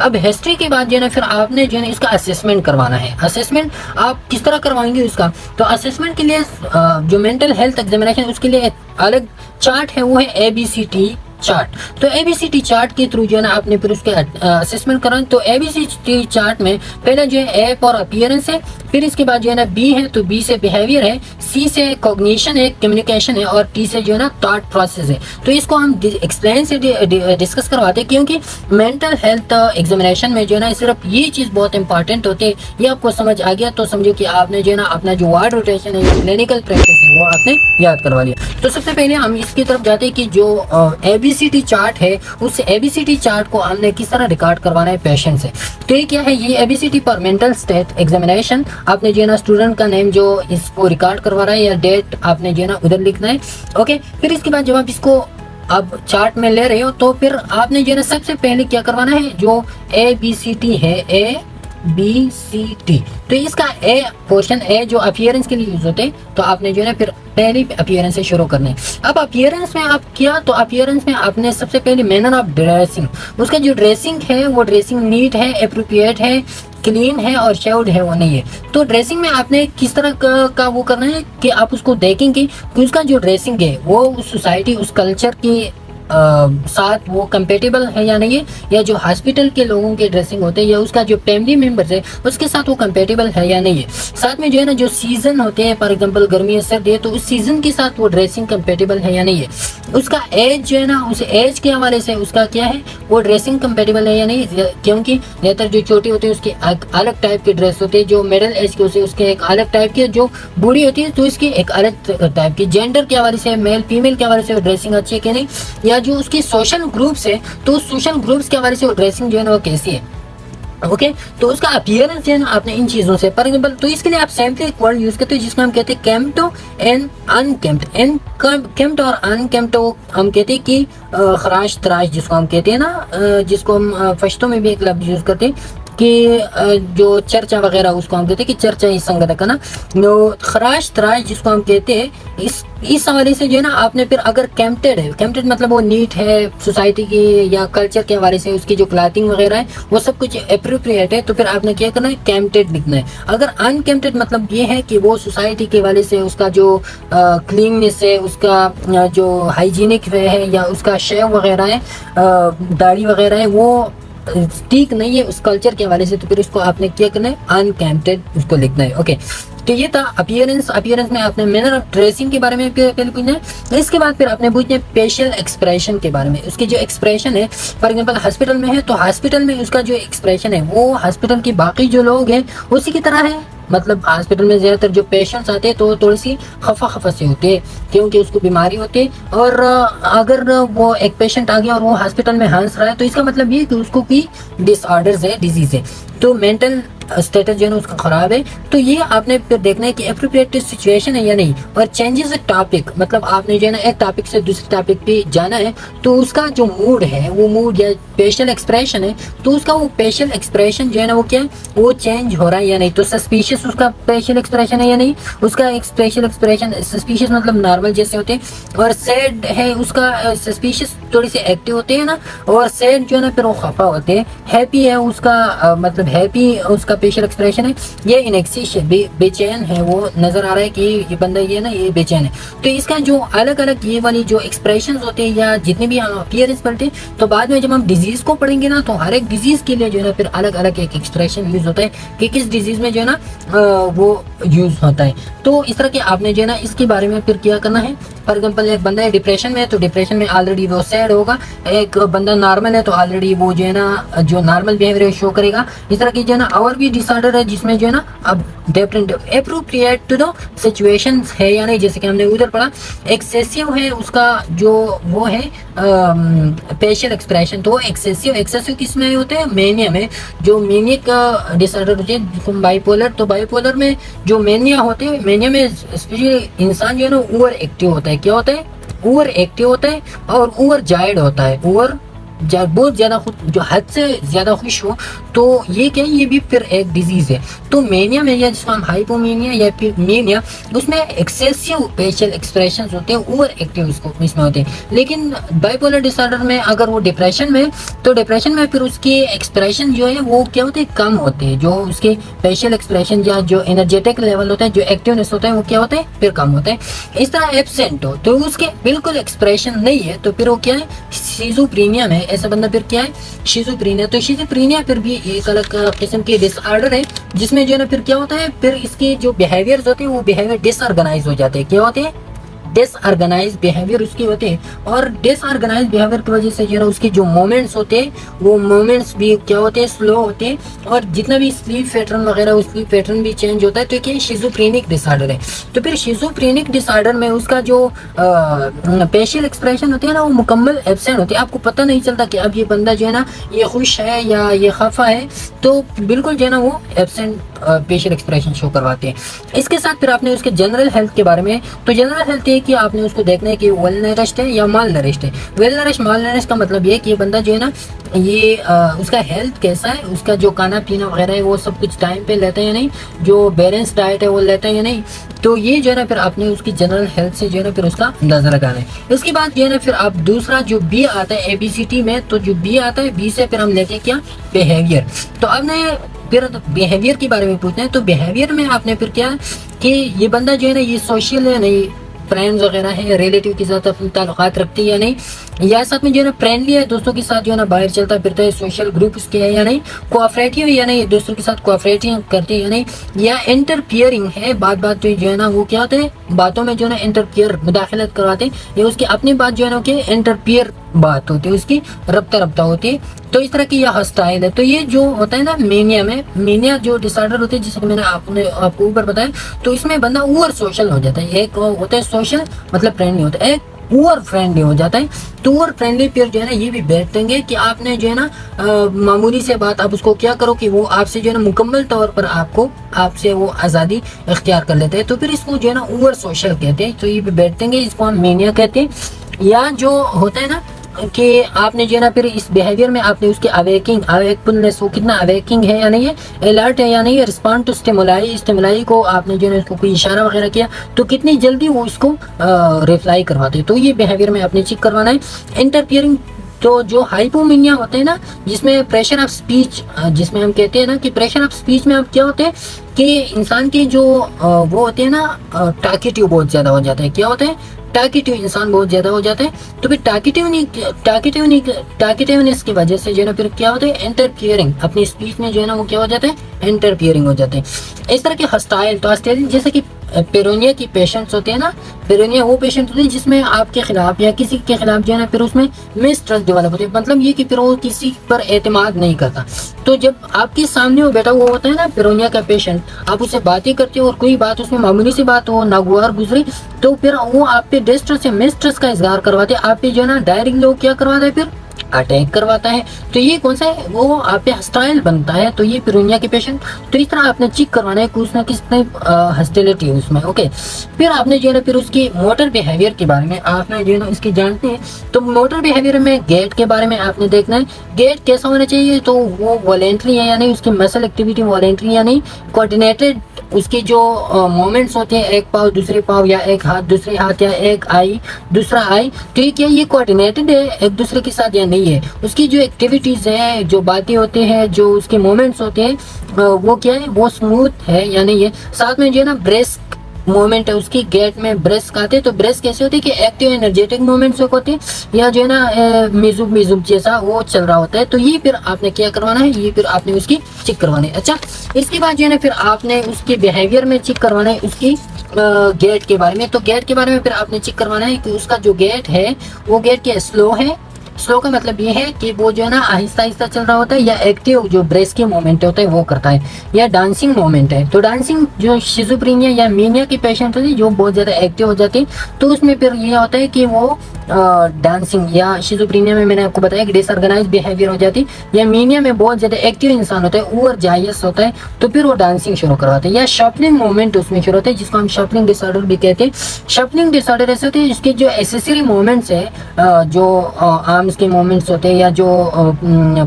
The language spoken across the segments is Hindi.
अब हिस्ट्री के बाद जो है ना फिर आपने जो है ना इसका असेसमेंट करवाना है। असेसमेंट आप किस तरह करवाएंगे इसका, तो असेसमेंट के लिए जो मेंटल हेल्थ एग्जामिनेशन उसके लिए एक अलग चार्ट है, वो है ABCT चार्ट। तो ABCT चार्ट के थ्रू जो है ना आपने फिर उसके असेसमेंट करना। तो ABCT चार्ट में पहला जो है A फॉर अपीयरेंस है, फिर इसके बाद जो है ना B है तो B से बिहेवियर है, C से कॉग्निशन है, कम्युनिकेशन है, और T से जो है ना थॉट प्रोसेस है। तो इसको हम एक्सप्लेन से डिस्कस करवाते हैं, क्योंकि मेंटल हेल्थ एग्जामिनेशन में जो है ना सिर्फ ये चीज़ बहुत इंपॉर्टेंट होती है। ये आपको समझ आ गया तो समझो कि आपने जो है ना अपना जो वर्ड रोटेशन है या क्लिनिकल प्रैक्टिस है वो आपने याद करवा लिया। तो सबसे पहले हम इसकी तरफ जाते हैं कि जो ABCT चार्ट है उस ABCT चार्ट को हमने किस तरह रिकॉर्ड करवाना है पेशेंट से। तो ये क्या है, ये ABCT पर मेंटल स्टेट एग्जामिनेशन आपने जो है ना स्टूडेंट का नेम जो इसको रिकॉर्ड करवा रहा है या डेट आपने जो है ना उधर लिखना है। ओके, फिर इसके बाद जब आप इसको अब चार्ट में ले रहे हो तो फिर आपने जो है ना सबसे पहले क्या करवाना है, जो ABCT है ABCT, तो इसका A पोर्शन A जो अपीयरेंस के लिए यूज होते हैं, तो आपने जो है ना फिर पहली अपीयरेंस से शुरू करना है। अब अपीयरेंस में आप क्या, तो अपीयरेंस में आपने सबसे पहले मैनर ऑफ ड्रेसिंग, उसका जो ड्रेसिंग है वो ड्रेसिंग नीट है, एप्रोप्रिएट है, क्लीन है और शेव्ड है वो नहीं है। तो ड्रेसिंग में आपने किस तरह का वो करना है कि आप उसको देखेंगे कि उसका जो ड्रेसिंग है वो उस सोसाइटी उस कल्चर की साथ वो कंपेटेबल है या नहीं है, या जो हॉस्पिटल के लोगों के ड्रेसिंग होते हैं या उसका जो फैमिली मेंबर्स है उसके साथ वो कंपेटेबल है या नहीं है। साथ में जो है ना जो सीजन होते हैं, फॉर एग्जांपल गर्मी है सर्दी है, तो उस सीजन के साथ वो ड्रेसिंग कंपेटेबल है या नहीं है। उसका एज जो है ना उस एज के हवाले से उसका क्या है, वो ड्रेसिंग कंपेटेबल है या नहीं, क्योंकि ज़्यादातर जो छोटी होती है उसके अलग टाइप के ड्रेस होते हैं, जो मिडिल एज के होते हैं उसके एक अलग टाइप के, जो बूढ़ी होती है तो इसकी एक अलग टाइप की। जेंडर के हवाले से मेल फीमेल के हवाले से ड्रेसिंग अच्छी है कि नहीं, या जो उसकी सोशल ग्रुप्स है तो सोशल ग्रुप्स के हवाले से वो ड्रेसिंग जो है ना वो कैसी है। ओके, तो उसका अपीयरेंस जो है ना आपने इन चीजों से, फॉर एग्जांपल तो इसके लिए आप सिंपली एक वर्ड यूज करते हैं जिसको हम कहते हैं केम्प्टो एंड अनकेम्प्ट। एंड केम्प्ट और अनकेम्प्ट हम कहते हैं कि खराश तराश जिसको हम कहते हैं ना, जिसको हम फश्तों में भी एक लफ्ज यूज करते हैं कि जो चर्चा वगैरह उसको हम कहते हैं कि चर्चा ही संगत का ना, जो खराश तराश जिसको हम कहते हैं, इस हवाले से जो है ना आपने फिर अगर कैम्प्टेड है, कैम्प्टेड मतलब वो नीट है सोसाइटी की या कल्चर के हवाले से उसकी जो क्लॉथिंग वगैरह है वो सब कुछ एप्रोप्रिएट है, तो फिर आपने क्या करना है, कैम्प्टेड लिखना है। अगर अनकैम्प्टेड मतलब ये है कि वो सोसाइटी के हवाले से उसका जो क्लीननेस है, उसका जो हाइजीनिक है या उसका शेव वगैरह है, दाढ़ी वगैरह है, वो ठीक नहीं है उस कल्चर के हवाले से, तो फिर उसको आपने क्या करना है, अनकैम्प्टेड उसको लिखना है। ओके, तो ये था अपीयरेंस। अपीयरेंस में आपने मैनर ऑफ ड्रेसिंग के बारे में पहले पूछना है, इसके बाद फिर आपने पूछना है फेशियल एक्सप्रेशन के बारे में। उसके जो एक्सप्रेशन है, फॉर एग्जांपल हॉस्पिटल में है तो हॉस्पिटल में उसका जो एक्सप्रेशन है वो हॉस्पिटल की बाकी जो लोग हैं उसी की तरह है। मतलब हॉस्पिटल में ज्यादातर जो पेशेंट्स आते हैं तो थोड़ी सी खफा से होते हैं क्योंकि उसको बीमारी होती है, और अगर वो एक पेशेंट आ गया और वो हॉस्पिटल में हंस रहा है तो इसका मतलब ये कि उसको की डिसऑर्डर्स है, डिजीज है, तो मेंटल स्टेटस जो है ना उसका खराब है। तो ये आपने फिर देखना है कि एप्रोप्रिएट सिचुएशन है या नहीं। और चेंजेस टॉपिक मतलब आपने जो है ना एक टॉपिक से दूसरे टॉपिक पे जाना है तो उसका जो मूड है वो मूड या फेशियल एक्सप्रेशन है तो उसका वो फेशियल एक्सप्रेशन जो है ना वो क्या है, वो चेंज हो रहा है या नहीं। तो सस्पिशियस उसका फेशियल एक्सप्रेशन है या नहीं, उसका फेशियल एक्सप्रेशन सस्पिशियस मतलब नॉर्मल जैसे होते हैं, और सैड है उसका सस्पिशियस थोड़ी सी एक्टिव होते हैं ना, और सैड जो है ना फिर वो खफा होते हैं। हैप्पी है उसका मतलब हैप्पी उसका फेशियल एक्सप्रेशन है, ये इनएक्सिश बेचैन है, वो नजर आ रहा है कि ये बंदा ये ना ये बेचैन है। तो इसका जो अलग अलग ये वाली जो एक्सप्रेशन होते हैं या जितने भी हम अपीयरेंस पढ़ते हैं तो बाद में जब हम डिजीज को पढ़ेंगे ना तो हर एक डिजीज के लिए जो है ना फिर अलग अलग एक एक्सप्रेशन यूज होता है कि किस डिजीज में जो है ना वो यूज होता है। तो इस तरह के आपने जो है ना इसके बारे में फिर क्या करना है। फॉर एग्जाम्पल एक बंदा है डिप्रेशन में है तो डिप्रेशन में ऑलरेडी वो सैड होगा, एक बंदा नॉर्मल है तो ऑलरेडी वो जो है ना जो नॉर्मल बिहेवियर शो करेगा। इस तरह की जो है ना और भी डिसऑर्डर है जिसमें जो है ना अब different appropriate to the situation है या नहीं, जैसे कि हमने उधर पढ़ा एक्सेसिव है उसका जो वो है फेशियल एक्सप्रेशन, तो एक्सेसिव किसमें होते हैं, मेनिया में। जो मेनियक डिसऑर्डर होते हैं बाइपोलर, तो बाइपोलर में जो मेनिया होते हैं, मेनिया में स्पेशली इंसान जो है ना ओवर एक्टिव होता है। क्या होता है, ओवर एक्टिव होता है और ओवर जायड होता है, ओवर बहुत ज़्यादा जो हद से ज़्यादा खुश हो, तो ये क्या है, ये भी फिर एक डिजीज़ है। तो मेनिया में, या जिसको हम हाइपोमेनिया या फिर मेनिया, उसमें एक्सेसिव फेशियल एक्सप्रेशन होते हैं, ओवर एक्टिव उसको इसमें होते हैं। लेकिन बाइपोलर डिसऑर्डर में अगर वो डिप्रेशन में, तो डिप्रेशन में फिर उसके एक्सप्रेशन जो है वो क्या होते हैं, कम होते हैं। जो उसके फेशियल एक्सप्रेशन या जो एनर्जेटिक लेवल होता है, जो एक्टिवनेस होता है, वो क्या होता है, फिर कम होता है। इस तरह एब्सेंट हो तो उसके बिल्कुल एक्सप्रेशन नहीं है, तो फिर वो क्या है, शिज़ोफ्रेनिया में ऐसा बंदा फिर क्या है, शिज़ोफ्रेनिया। तो शिज़ोफ्रेनिया फिर भी एक अलग किस्म की डिसऑर्डर है, जिसमें जो है ना फिर क्या होता है, फिर इसके जो बिहेवियर्स होते हैं वो बिहेवियर डिसऑर्गेनाइज हो जाते हैं। क्या होते हैं, डिसऑर्गेनाइज बिहेवियर उसकी होते हैं। और डिसऑर्गेनाइज बिहेवियर की वजह से जो है उसके जो मोमेंट्स होते हैं, वो मोमेंट्स भी क्या होते हैं, स्लो होते हैं। और जितना भी स्लीप पैटर्न वगैरह, उस स्लीप पैटर्न भी चेंज होता है। तो क्या शिज़ोफ्रेनिक डिसऑर्डर है। तो फिर शिज़ोफ्रेनिक डिसऑर्डर में उसका जो फेशियल एक्सप्रेशन होते हैं ना, वो मुकम्मल एब्सेंट होते हैं। आपको पता नहीं चलता कि अब ये बंदा जो है ना ये खुश है या ये खफा है, तो बिल्कुल जो है ना वो एब्सेंट फेशियल एक्सप्रेशन शो करवाते हैं। इसके साथ फिर आपने उसके जनरल हेल्थ के बारे में, तो जनरल हेल्थ ये कि आपने उसको देखना है कि वेल नरिश्ड है या माल नरिश्ड है। वेल नरिश्ड, माल नरिश्ड का मतलब ये कि ये बंदा जो है ना ये उसका हेल्थ कैसा है, उसका जो खाना पीना वगैरह है वो सब कुछ टाइम पे लेता है या नहीं, जो बैलेंस डाइट है वो लेता है या नहीं। तो ये जो है ना फिर आपने उसकी जनरल हेल्थ से जो है ना फिर उसका अंदाजा लगाना है। इसके बाद जो है ना फिर आप दूसरा जो बी आता है ABCD में, तो जो बी आता है, बी से फिर हम लेते हैं क्या, बिहेवियर। तो आपने फिर बिहेवियर के बारे में पूछना है। तो बिहेवियर में आपने फिर क्या कि ये बंदा जो है ना ये सोशल है नहीं, फ्रेंड्स वगैरह है, रिलेटिव के साथ अपने ताल्लुकात रखती है या नहीं, या साथ में जो है ना फ्रेंडली है, दोस्तों के साथ जो है ना बाहर चलता फिरता है, सोशल ग्रुप उसके है या नहीं, कोऑपरेटिव है या नहीं, दोस्तों के साथ कोऑपरेटिव करते हैं या नहीं, या इंटरफियरिंग है, बात जो है ना वो क्या होता है, बातों में जो है ना इंटरफियर, मुदाखलत करवाते हैं, या उसकी अपनी बात जो है ना कि इंटरफियर बात होती है, उसकी रब्ता होती है। तो इस तरह की यह हस्ताइल है। तो ये जो होता है ना मेनिया में, मेनिया जो डिसऑर्डर होते हैं, जैसे कि मैंने आपको ऊपर बताया, तो इसमें बंदा ओवर सोशल हो जाता है। एक होता है सोशल मतलब फ्रेंडली होता है, एक ओवर फ्रेंडली हो जाता है। तो ओवर फ्रेंडली फिर जो है ना ये भी बैठेंगे कि आपने जो है ना मामूली से बात आप उसको क्या करो कि वो आपसे जो है ना मुकम्मल तौर पर आपसे वो आज़ादी इख्तियार कर लेते हैं। तो फिर इसको जो है ना ओवर सोशल कहते हैं। तो ये भी बैठेंगे, इसको हम मेनिया कहते हैं। या जो होता है ना कि आपने जो है ना फिर इस बिहेवियर में आपने उसकी अवेकफुलनेस, वो कितना अवेकिंग है या नहीं है, अलर्ट है या नहीं है, रिस्पॉन्ड टू स्टिमुलाई को आपने जो है ना उसको कोई इशारा वगैरह किया तो कितनी जल्दी वो इसको रिप्लाई करवाते हैं। तो ये बिहेवियर में आपने चेक करवाना है। इंटरफियरिंग, तो जो हाइपोमेनिया होते हैं ना, जिसमें प्रेशर ऑफ स्पीच, जिसमें हम कहते हैं ना कि प्रेशर ऑफ स्पीच में अब क्या होते हैं कि इंसान के जो वो होते हैं ना टाकेटिव बहुत ज्यादा हो जाता है। क्या होता है, टाकेटिव इंसान बहुत ज्यादा हो जाता है। तो फिर टाकेटिवनेस की वजह से जो है ना फिर क्या होता है, इंटरफियरिंग, अपनी स्पीच में जो है ना वो क्या हो जाता है, इंटरफियरिंग हो जाते हैं। इस तरह के हस्ताइल, तो हस्ताइल जैसे कि पेरोनिया की पेशेंट्स होते हैं ना, पेरोनिया वो पेशेंट होते हैं जिसमें आपके खिलाफ या किसी के खिलाफ जो है ना फिर उसमें मिसट्रस्ट डेवलप होती है। मतलब ये कि फिर वो किसी पर एतमाद नहीं करता। तो जब आपके सामने वो बैठा हुआ होता है ना पेरोनिया का पेशेंट, आप उससे बातें करते हो और कोई बात उसमें मामूली सी बात हो, नागवार गुजरी, तो फिर वो आप पे डिस्ट्रस्ट या मिसट्रस्ट का इजहार करवाते हैं। आप पे जो है ना डायरेक्ट लोग क्या करवाते हैं, फिर अटैक करवाता है। तो ये कौन सा है, वो आप पे हॉस्टाइल बनता है। तो ये पेरोनिया के पेशेंट, तो इस तरह आपने चेक करवाना है कुछ ना किस हॉस्टिलिटी है उसमें। ओके, फिर आपने जो है ना फिर उसकी मोटर बिहेवियर के बारे में आपने जो है ना इसकी जानते हैं। तो मोटर बिहेवियर में गेट के बारे में आपने देखना है, गेट कैसा होना चाहिए, तो वो वॉलेंट्री है या नहीं, उसकी मसल एक्टिविटी वॉलेंट्री या नहीं, कोऑर्डिनेटेड उसके जो मोमेंट्स होते हैं, एक पाँव दूसरे पाँव, या एक हाथ दूसरे हाथ, या एक आई दूसरा आई, तो ये क्या ये कोऑर्डिनेटेड है एक दूसरे के साथ या नहीं है। उसकी जो एक्टिविटीज है, जो बातें होते हैं, जो उसके मोमेंट्स होते हैं, वो क्या है, वो स्मूथ है या नहीं है। साथ में जो है ना ब्रेस्ट मूवमेंट है उसकी, गेट में ब्रेस्ट आते हैं। तो ब्रेस्ट कैसे होती है कि एक्टिव एनर्जेटिक मूवमेंट्स होते हैं, या जो है ना मिजुब जैसा वो चल रहा होता है। तो ये फिर आपने क्या करवाना है, ये फिर आपने उसकी चेक करवाना है। अच्छा, इसके बाद जो है ना फिर आपने उसके बिहेवियर में चेक करवाना है उसकी गेट के बारे में। तो गेट के बारे में फिर आपने चेक करवाना है कि उसका जो गेट है वो गेट क्या स्लो है। स्लो का मतलब ये है कि वो जो है ना आहिस्ता आहिस्ता चल रहा होता है, या एक्टिव जो ब्रेस्ट के मोमेंट होता है वो करता है, या डांसिंग मोमेंट है। तो डांसिंग जो शिज़ोफ्रेनिया या मेनिया के पेशेंट होते हैं जो बहुत ज़्यादा एक्टिव हो जाते हैं, तो उसमें फिर ये होता है कि वो डांसिंग, या शिज़ोफ्रेनिया में मैंने आपको बताया कि डिसऑर्गेनाइज बिहेवियर हो जाती है, या मेनिया में बहुत ज़्यादा एक्टिव इंसान होता है, ओवर जायस होता है, तो फिर वो डांसिंग शुरू करवाते हैं, या शफलिंग मोमेंट उसमें शुरू होता है, जिसको हम शफलिंग डिसऑर्डर भी कहते हैं। शफलिंग डिसऑर्डर ऐसे होते हैं जिसके जो एसेसरी मोमेंट्स है, जो आम आर्म्स के मूवमेंट्स होते हैं या जो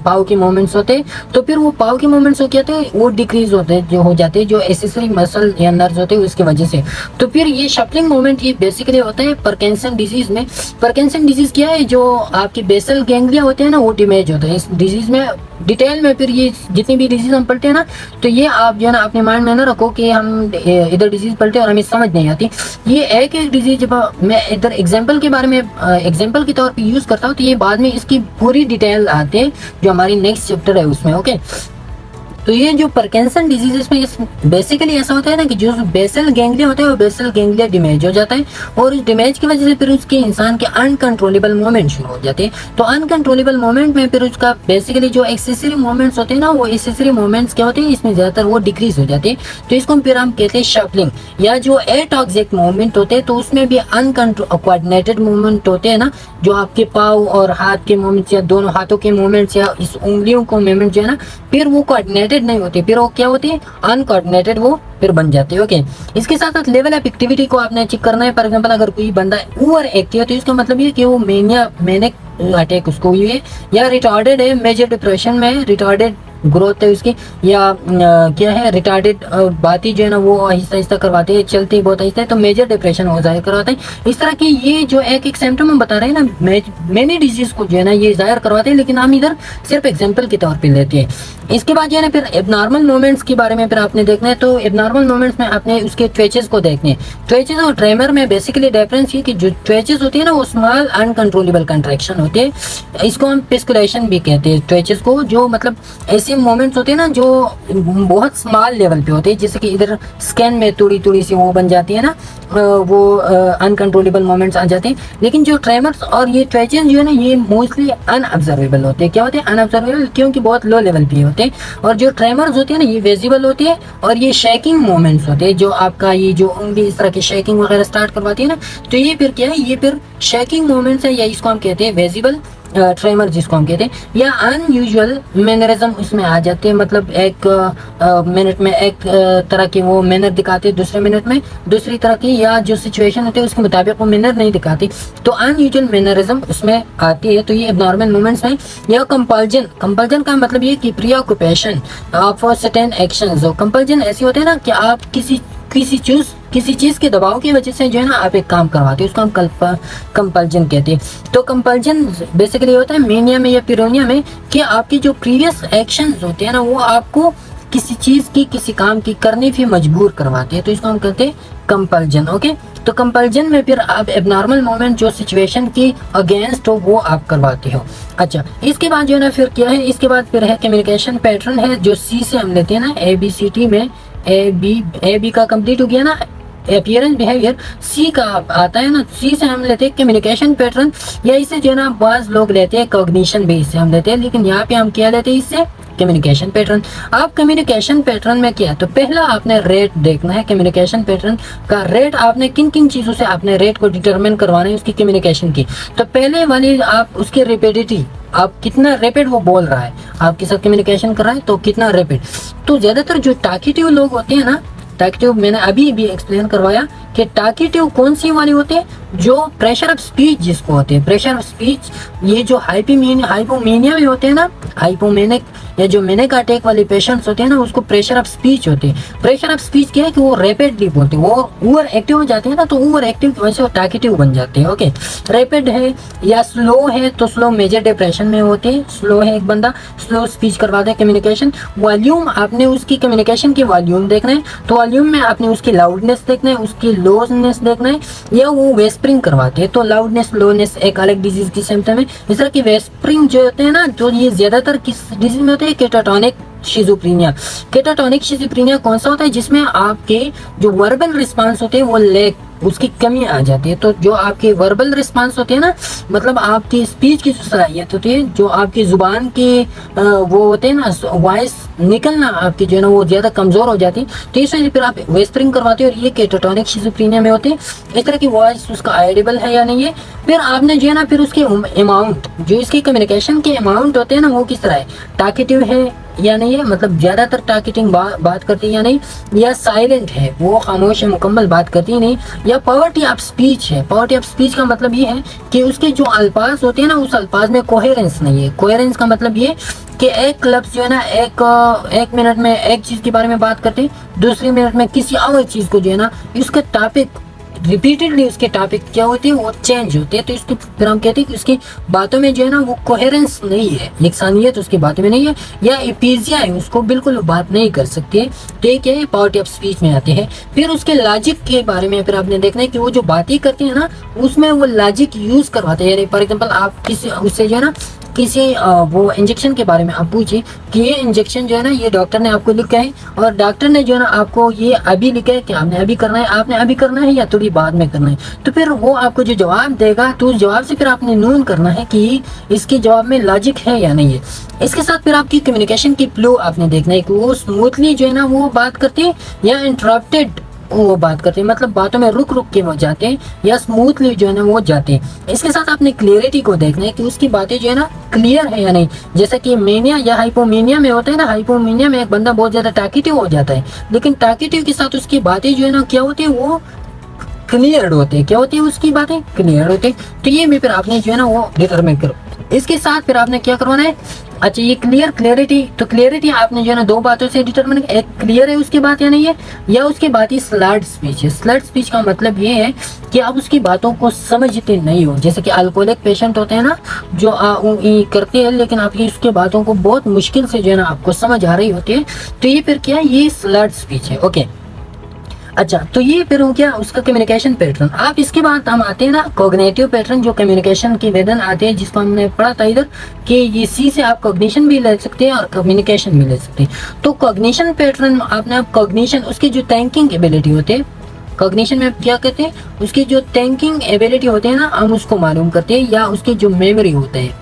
पाव के मूवमेंट्स होते हैं, तो फिर वो पाव के मूवमेंट्स हो क्या होते हैं, वो डिक्रीज होते हैं, जो हो जाते हैं, जो एक्सेसरी मसल या नर्व्स होते हैं उसकी वजह से। तो फिर ये शफलिंग मूवमेंट ये बेसिकली होता है पार्किंसन डिजीज में। पार्किंसन डिजीज क्या है, जो आपकी बेसल गैंग्लिया होते हैं ना, वो डैमेज होता है इस डिजीज में। डिटेल में फिर ये जितनी भी डिजीज हम पढ़ते हैं ना, तो ये आप जो है ना अपने माइंड में ना रखो कि हम इधर डिजीज पढ़ते हैं और हमें समझ नहीं आती। ये एक एक डिजीज जब मैं इधर एग्जांपल के बारे में एग्जांपल के तौर पे यूज करता हूँ, तो ये बाद में इसकी पूरी डिटेल आते हैं जो हमारी नेक्स्ट चैप्टर है उसमें। ओके, तो ये जो पार्किंसन डिजीज में बेसिकली ऐसा होता है ना कि जो बेसल गैंग्लिया होता है वो बेसल गैंग्लिया डैमेज हो जाता है, और इस डैमेज की वजह से फिर उसके इंसान के अनकंट्रोलेबल मूवमेंट शुरू हो जाते हैं। तो अनकंट्रोलेबल मूवमेंट में फिर उसका बेसिकली जो एक्सेसरी मूवमेंट्स होते हैं ना, वो एक्सेसरी मूवमेंट्स क्या होते हैं, इसमें ज्यादातर वो डिक्रीज हो जाते हैं। तो इसको फिर हम कहते हैं शफलिंग, या जो एटॉक्सिक मूवमेंट होते हैं, तो उसमें भी कोऑर्डिनेटेड मूवमेंट होते हैं ना, जो आपके पाँव और हाथ के मूवमेंट्स या दोनों हाथों के मूवमेंट्स या इस उंगलियों को मूवमेंट जो है ना, फिर वो कोऑर्डिनेटेड नहीं होती, फिर वो क्या होती है, अनकोऑर्डिनेटेड वो फिर बन जाते हैं। ओके, इसके साथ साथ लेवल ऑफ एक्टिविटी को आपने चेक करना है। फॉर एग्जांपल अगर कोई बंदा ओवर एक्टिव है, तो इसका मतलब ये कि वो मैनिक अटैक उसको हुई है, या रिटार्डेड है, मेजर डिप्रेशन में रिटार्डेड ग्रोथ है उसकी, या क्या है, रिटार्डेड बातें जो है ना वो आहिस्ता आहिस्ता करवाते हैं, चलते ही बहुत आहिस्ता है, तो मेजर डिप्रेशन हो जाहिर करवाते हैं। इस तरह की ये जो एक एक सिम्टम हम बता रहे हैं ना, मैनी डिजीज को जो है ना ये जाहिर करवाते हैं, लेकिन हम इधर सिर्फ एग्जाम्पल के तौर पर लेते हैं। इसके बाद जो है ना फिर एबनॉर्मल मूवमेंट्स के बारे में फिर आपने देखना है। तो एबनॉर्मल मूवमेंट्स में आपने उसके ट्वेचेस को देखने हैं। ट्वेचेस और ट्रेमर में बेसिकली डिफरेंस ये कि जो ट्वेचेस होती है ना, वो स्मॉल अनकंट्रोलेबल कंट्रैक्शन होती है, इसको हम पिस्कुलेशन भी कहते हैं। ट्वेचेस को जो मतलब ऐसे मोमेंट्स होते हैं ना जो बहुत स्मॉल लेवल पे होते हैं, जैसे कि इधर स्किन में थोड़ी थोड़ी सी वो बन जाती है ना, वो अनकंट्रोलेबल मोमेंट्स आ जाते हैं। लेकिन जो ट्रेमर्स और ये ट्वेचेस जो है ना, ये मोस्टली अनऑब्जर्वेबल होते हैं। क्या होते हैं, अनऑब्जर्वेबल, क्योंकि बहुत लो लेवल पे होते हैं। और जो ट्रेमर्स होते हैं ना, ये विजिबल होती है, और ये शेकिंग मोमेंट्स होते हैं, जो आपका ये जो उंगली इस तरह की शेकिंग वगैरह स्टार्ट करवाती है ना, तो ये फिर क्या है, ये फिर शेकिंग मोमेंट्स है, या इसको हम कहते हैं विजिबल ट्रेमर जिसको हम कहते हैं, या अनयूजुअल मैनरिज्म उसमें आ जाते हैं। मतलब एक मिनट में एक तरह की वो मैनर दिखाते हैं, दूसरे मिनट में दूसरी तरह की, या जो सिचुएशन होती है उसके मुताबिक वो मैनर नहीं दिखाती, तो अनयूजुअल मैनरिज्म उसमें आती है। तो ये एबनॉर्मल मूवमेंट्स हैं। या कंपल्जन, कंपल्जन का मतलब ये कि प्रीऑक्यूपेशन ऑफ सर्टेन एक्शंस। कंपल्जन ऐसी होते हैं ना कि आप किसी चीज के दबाव की वजह से जो है ना आप एक काम करवाते हैं, उसको हम कंपल्जन कहते हैं। तो कंपल्जन बेसिकली होता है मेनिया में या पिरोनिया में, कि आपके जो प्रीवियस एक्शंस होते हैं ना, वो आपको किसी चीज की, किसी काम की करने पे मजबूर करवाते हैं, तो इसको हम कहते हैं कंपल्जन। ओके, तो कंपल्जन में फिर आप एबनॉर्मल मोमेंट जो सिचुएशन की अगेंस्ट हो वो आप करवाते हो। अच्छा, इसके बाद जो है ना फिर क्या है, इसके बाद फिर है कम्युनिकेशन पैटर्न है, जो सी से हम लेते हैं ना, ABCD में ए बी का कंप्लीट हो गया ना, अपीयरेंस बिहेवियर सी का आता है ना, सी से हम लेते हैं कम्युनिकेशन पैटर्न, या इसे जो है ना बाज लोग लेते हैं कॉग्निशन बेस से हम लेते हैं, लेकिन यहाँ पे हम क्या लेते हैं, इससे कम्युनिकेशन पैटर्न। आप कम्युनिकेशन पैटर्न में क्या, तो पहला आपने रेट देखना है कम्युनिकेशन पैटर्न का। रेट आपने किन किन चीजों से आपने रेट को डिटरमिन करवाना है उसकी कम्युनिकेशन की। तो पहले वाली आप उसकी रेपिडिटी, आप कितना रैपिड वो बोल रहा है, आपके साथ कम्युनिकेशन कर रहा है, तो कितना रैपिड। तो ज्यादातर जो टाकीटिव लोग होते हैं ना, टाकीटिव मैंने अभी भी एक्सप्लेन करवाया कि टाकीटिव कौन सी वाली होते हैं, जो प्रेशर ऑफ स्पीच जिसको होते हैं, प्रेशर ऑफ स्पीच, ये जो हाइपोमेनिया में होते हैं ना, हाइपोमेनिक या जो मैनिक अटैक वाले पेशेंट्स होते हैं ना, उसको प्रेशर ऑफ स्पीच होते हैं। प्रेशर ऑफ स्पीच क्या है कि वो रैपिडली बोलते हैं, वो ओवर एक्टिव हो जाते हैं ना, तो ओवर एक्टिव की वजह से वो टाकीटिव बन जाते हैं। ओके, रैपिड है या स्लो है, तो स्लो मेजर डिप्रेशन में होते हैं। स्लो है एक बंदा, स्लो स्पीच करवाता है कम्युनिकेशन। वॉल्यूम, आपने उसकी कम्युनिकेशन की वॉल्यूम देखना है, तो वॉल्यूम में आपने उसकी लाउडनेस देखना है, उसकी लोनेस देखना है, या वो वेस्परिंग करवाते हैं। तो लाउडनेस लोनेस एक अलग डिजीज की सिम्टम है। इस तरह की वेस्परिंग जो होते हैं ना, जो ये ज्यादातर किस डिजीज में होते हैं, केटाटोनिक शिज़ोफ्रेनिया। केटाटोनिक शिज़ोफ्रेनिया कौन सा होता है, जिसमें आपके जो वर्बल रिस्पांस होते हैं वो लैक, उसकी कमी आ जाती है। तो जो आपके वर्बल रिस्पांस होते हैं ना, मतलब आपकी स्पीच की जो सलाहियत होती है, जो आपकी जुबान के वो होते हैं ना, वॉइस निकलना आपकी जो है ना वो ज्यादा कमजोर हो जाती है। तो इस वजह से फिर आप वेस्परिंग करवाते हो, और ये केटाटोनिक शिज़ोफ्रेनिया में होते हैं। इस तरह की वॉइस उसका ऑडिबल है या नहीं है। फिर आपने जो है ना फिर उसके अमाउंट, जो इसकी कम्युनिकेशन के अमाउंट होते हैं ना, वो किस तरह है, टाकीटिव है या नहीं है, मतलब ज्यादातर टारगेटिंग बात करती है या नहीं, या साइलेंट है, वो खामोश है, मुकम्मल बात करती नहीं, या पॉवर्टी ऑफ स्पीच है। पॉवर्टी ऑफ स्पीच का मतलब ये है कि उसके जो अल्फाज होते हैं ना, उस अल्फाज में कोहेरेंस नहीं है। कोहेरेंस का मतलब ये कि एक लफ्ज जो है ना, एक मिनट में एक चीज के बारे में बात करते, दूसरी मिनट में किसी और चीज को जो है ना, उसका टॉपिक रिपीटेडली उसके टॉपिक क्या होते हैं वो चेंज होते हैं। तो इसको फिर हम कहते हैं कि उसकी बातों में जो है ना वो कोहेरेंस नहीं है, यकसानियत उसकी बातों में नहीं है, या एपीजिया है, उसको बिल्कुल बात नहीं कर सकती है। तो ये क्या है, पॉवर्टी ऑफ स्पीच में आते हैं। फिर उसके लॉजिक के बारे में फिर आपने देखना है कि वो जो बातें करते हैं ना, उसमें वो लॉजिक यूज करवाते हैं। यानी फॉर एग्जाम्पल आप किसी उससे जो है ना किसी वो इंजेक्शन के बारे में आप पूछिए कि ये इंजेक्शन जो है ना, ये डॉक्टर ने आपको लिखा है, और डॉक्टर ने जो है ना आपको ये अभी लिखा है कि आपने अभी करना है, आपने अभी करना है या थोड़ी बाद में करना है। तो फिर वो आपको जो जवाब देगा, तो उस जवाब से फिर आपने नोन करना है कि इसके जवाब में लॉजिक है या नहीं है। इसके साथ फिर आपकी कम्युनिकेशन की फ्लो आपने देखना है कि वो स्मूथली जो है ना वो बात करते हैं या इंटरप्टेड वो बात करते हैं, मतलब बातों में रुक रुक के वो जाते हैं या स्मूथली जो है ना वो जाते हैं। इसके साथ आपने क्लियरिटी को देखना है कि उसकी बातें जो है ना क्लियर है या नहीं। जैसे कि मेनिया या हाइपोमेनिया में होता है ना, हाइपोमेनिया में एक बंदा बहुत ज्यादा टॉकेटिव हो जाता है, लेकिन टॉकेटिव के साथ उसकी बातें जो है ना क्या होती है, वो क्लियर होते हैं। क्या होती है उसकी बातें क्लियर होते हैं। तो ये भी फिर आपने जो है ना वो डिटरमाइन करो। इसके साथ फिर आपने क्या करवाना है, अच्छा ये क्लियरिटी, तो क्लियरिटी आपने जो है ना दो बातों से डिटरमाइन, एक क्लियर है उसकी बात या नहीं है, या उसकी बात ही स्लर्ड स्पीच है। स्लर्ड स्पीच का मतलब ये है कि आप उसकी बातों को समझते नहीं हो। जैसे कि अल्कोहलिक पेशेंट होते हैं ना, जो करते हैं लेकिन आपकी उसके बातों को बहुत मुश्किल से जो है ना आपको समझ आ रही होती है, तो ये फिर क्या है, ये स्लर्ड स्पीच है। ओके, अच्छा तो ये फिर हो गया उसका कम्युनिकेशन पैटर्न। आप इसके बाद हम आते हैं ना कॉग्निटिव पैटर्न, जो कम्युनिकेशन के वेदन आते हैं, जिसको हमने पढ़ा था इधर कि ये सी से आप कॉग्निशन भी ले सकते हैं और कम्युनिकेशन भी ले सकते हैं। तो कॉग्निशन पैटर्न आपने, आप कॉग्निशन उसकी जो थिंकिंग एबिलिटी होते हैं, कॉग्निशन में आप क्या कहते हैं, उसकी जो थिंकिंग एबिलिटी होते हैं ना, हम उसको मालूम करते हैं, या उसकी जो मेमोरी होते हैं।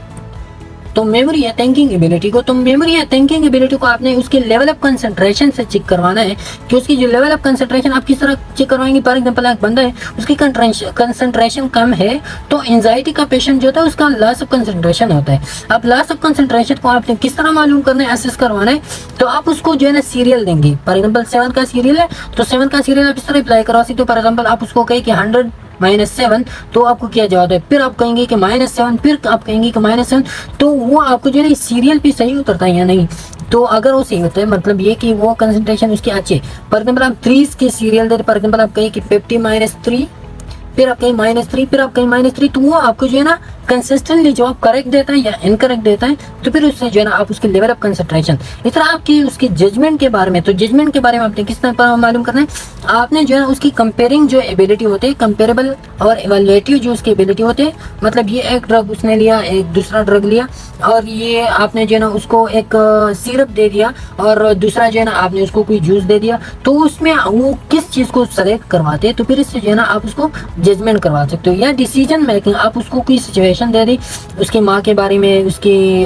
तो मेमोरी या थिंकिंग एबिलिटी को, तो मेमोरी या थिंकिंग एबिलिटी को आपने उसके लेवल ऑफ कंसंट्रेशन से चेक करवाना है कि उसकी जो लेवल ऑफ कंसंट्रेशन आप किस तरह चेक करवाएंगे। फॉर एग्जांपल एक बंदा है, उसकी कंसंट्रेशन कम है, तो एंजाइटी का पेशेंट जो होता है उसका लॉस ऑफ कंसंट्रेशन होता है। अब लॉस ऑफ कंसंट्रेशन को आपने किस तरह मालूम करना है, असेस करवाना है, तो आप उसको जो है ना सीरियल देंगे। फॉर एग्जाम्पल 7 का सीरियल है, तो 7 का सीरियल आप इस तरह अप्लाई करवा सकते हो। फॉर एग्जाम्पल आप उसको कहे कि 100 -7, तो आपको क्या जवाब है, फिर आप कहेंगे कि -7, फिर आप कहेंगे कि -7, तो वो आपको जो है सीरियल पे सही उतरता है या नहीं। तो अगर वो सही होता है, मतलब ये कि वो कंसंट्रेशन उसकी अच्छी है। फॉर एग्जाम्पल आप 3 के सीरियल देते, फॉर एग्जाम्पल आप कहें कि 50 -3, फिर आप कहीं -3, फिर आप कहीं -3, तो वो आपको जो है ना कंसिस्टेंटली जवाब करेक्ट देता है या इनकरेक्ट देता है, तो फिर उससे जो है ना आप उसके लेवल ऑफ कंसंट्रेशन, इस तरह आपकी उसकी जजमेंट के बारे में। तो जजमेंट के बारे में आपने किस तरह मालूम करना है, आपने जो है उसकी कंपेयरिंग जो एबिलिटी होती है, कंपेरेबल और इवैल्यूएटिव जो उसकी एबिलिटी होती है, मतलब ये एक ड्रग उसने लिया, एक दूसरा ड्रग लिया, और ये आपने जो है ना उसको एक सिरप दे दिया, और दूसरा जो है ना आपने उसको कोई जूस दे दिया, तो उसमें वो किस चीज को सेलेक्ट करवाते हैं, तो फिर इससे जो है ना आप उसको जजमेंट करवा सकते हो। या डिसीजन मेकिंग, आप उसको कोई सिचुएशन दे दी, उसकी माँ के बारे में, उसके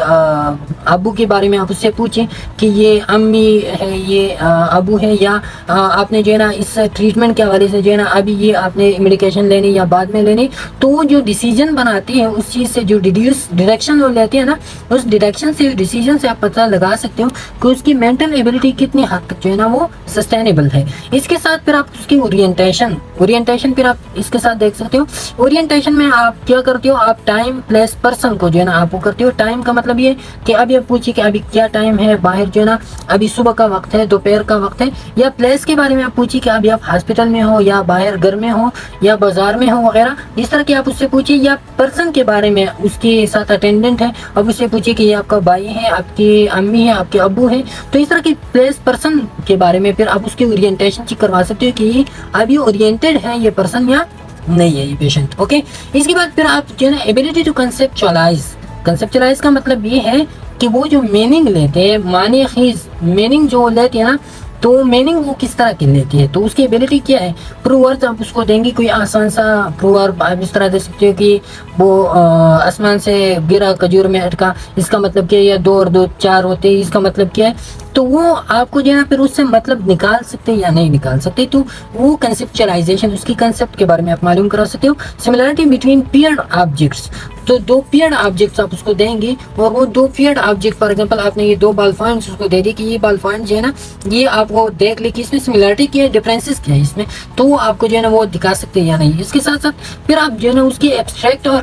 अबू के बारे में आप उससे पूछें कि ये अम्मी है, ये अबू है, या आपने जो है ना इस ट्रीटमेंट के हवाले से जो है ना अभी ये आपने मेडिकेशन लेनी या बाद में लेनी, तो वो जो डिसीजन बनाती है उस चीज़ से जो डिरेक्शन वो लेती है ना, उस डिरेक्शन से, डिसीजन से आप पता लगा सकते हो कि उसकी मेंटल एबिलिटी कितनी हद तक जो है ना वो सस्टेनेबल है। इसके साथ फिर आप उसकी ओरिएंटेशन फिर आप इसके साथ देख सकते हो। ओरिएंटेशन में आप क्या करते हो, आप टाइम प्लेस पर्सन को जो है ना आप वो करते हो। टाइम का मतलब ये कि अभी आप पूछिए कि अभी क्या टाइम है, बाहर जो है ना अभी सुबह का वक्त है, दोपहर का वक्त है, या प्लेस के बारे में आप पूछिए कि अभी आप हॉस्पिटल में हो, या बाहर घर में हो, या बाजार में हो वगैरह, इस तरह की आप उससे पूछिए। या पर्सन के बारे में, उसके साथ अटेंडेंट है, अब उससे पूछिए कि ये आपका भाई है, आपकी अम्मी है, आपके अब्बू है, तो इस तरह की प्लेस पर्सन के बारे में फिर आप उसकी ओरिएंटेशन चेक करवा सकते हो कि अभी ओरिएंटेड है ये पर्सन या नहीं है ये पेशेंट। ओके, इसके बाद फिर आप जो है ना एबिलिटी टू कंसेप्चुअलाइज का मतलब ये है कि वो जो मीनिंग लेते हैं, माने खीज मीनिंग जो लेते हैं ना, तो मीनिंग वो किस तरह की लेती है, तो उसकी एबिलिटी क्या है। प्रूवर्स आप उसको देंगे, कोई आसान सा प्रूवर आप इस तरह दे सकते हो कि वो आसमान से गिरा खजूर में अटका, इसका मतलब क्या है, या 2 और 2 4 होते हैं, इसका मतलब क्या है। तो वो आपको जो है ना फिर उससे मतलब निकाल सकते हैं या नहीं निकाल सकते, तो वो कंसेप्चुअलाइजेशन, उसकी कंसेप्ट के बारे में आप मालूम करा सकते हो। सिमिलरिटी बिटवीन पेयर्ड ऑब्जेक्ट्स, तो दो पेयर्ड ऑब्जेक्ट्स आप उसको देंगे और वो दो पेयर्ड ऑब्जेक्ट, फॉर एग्जांपल आपने ये दो बॉल पॉइंट्स उसको दे दी कि ये बॉल पॉइंट जो है ना ये आपको देख ले कि इसमें सिमिलरिटी क्या है, डिफरेंसेस क्या है इसमें, तो वो आपको जो है ना वो दिखा सकते हैं या नहीं। इसके साथ साथ फिर आप जो है ना उसकी एब्स्ट्रैक्ट और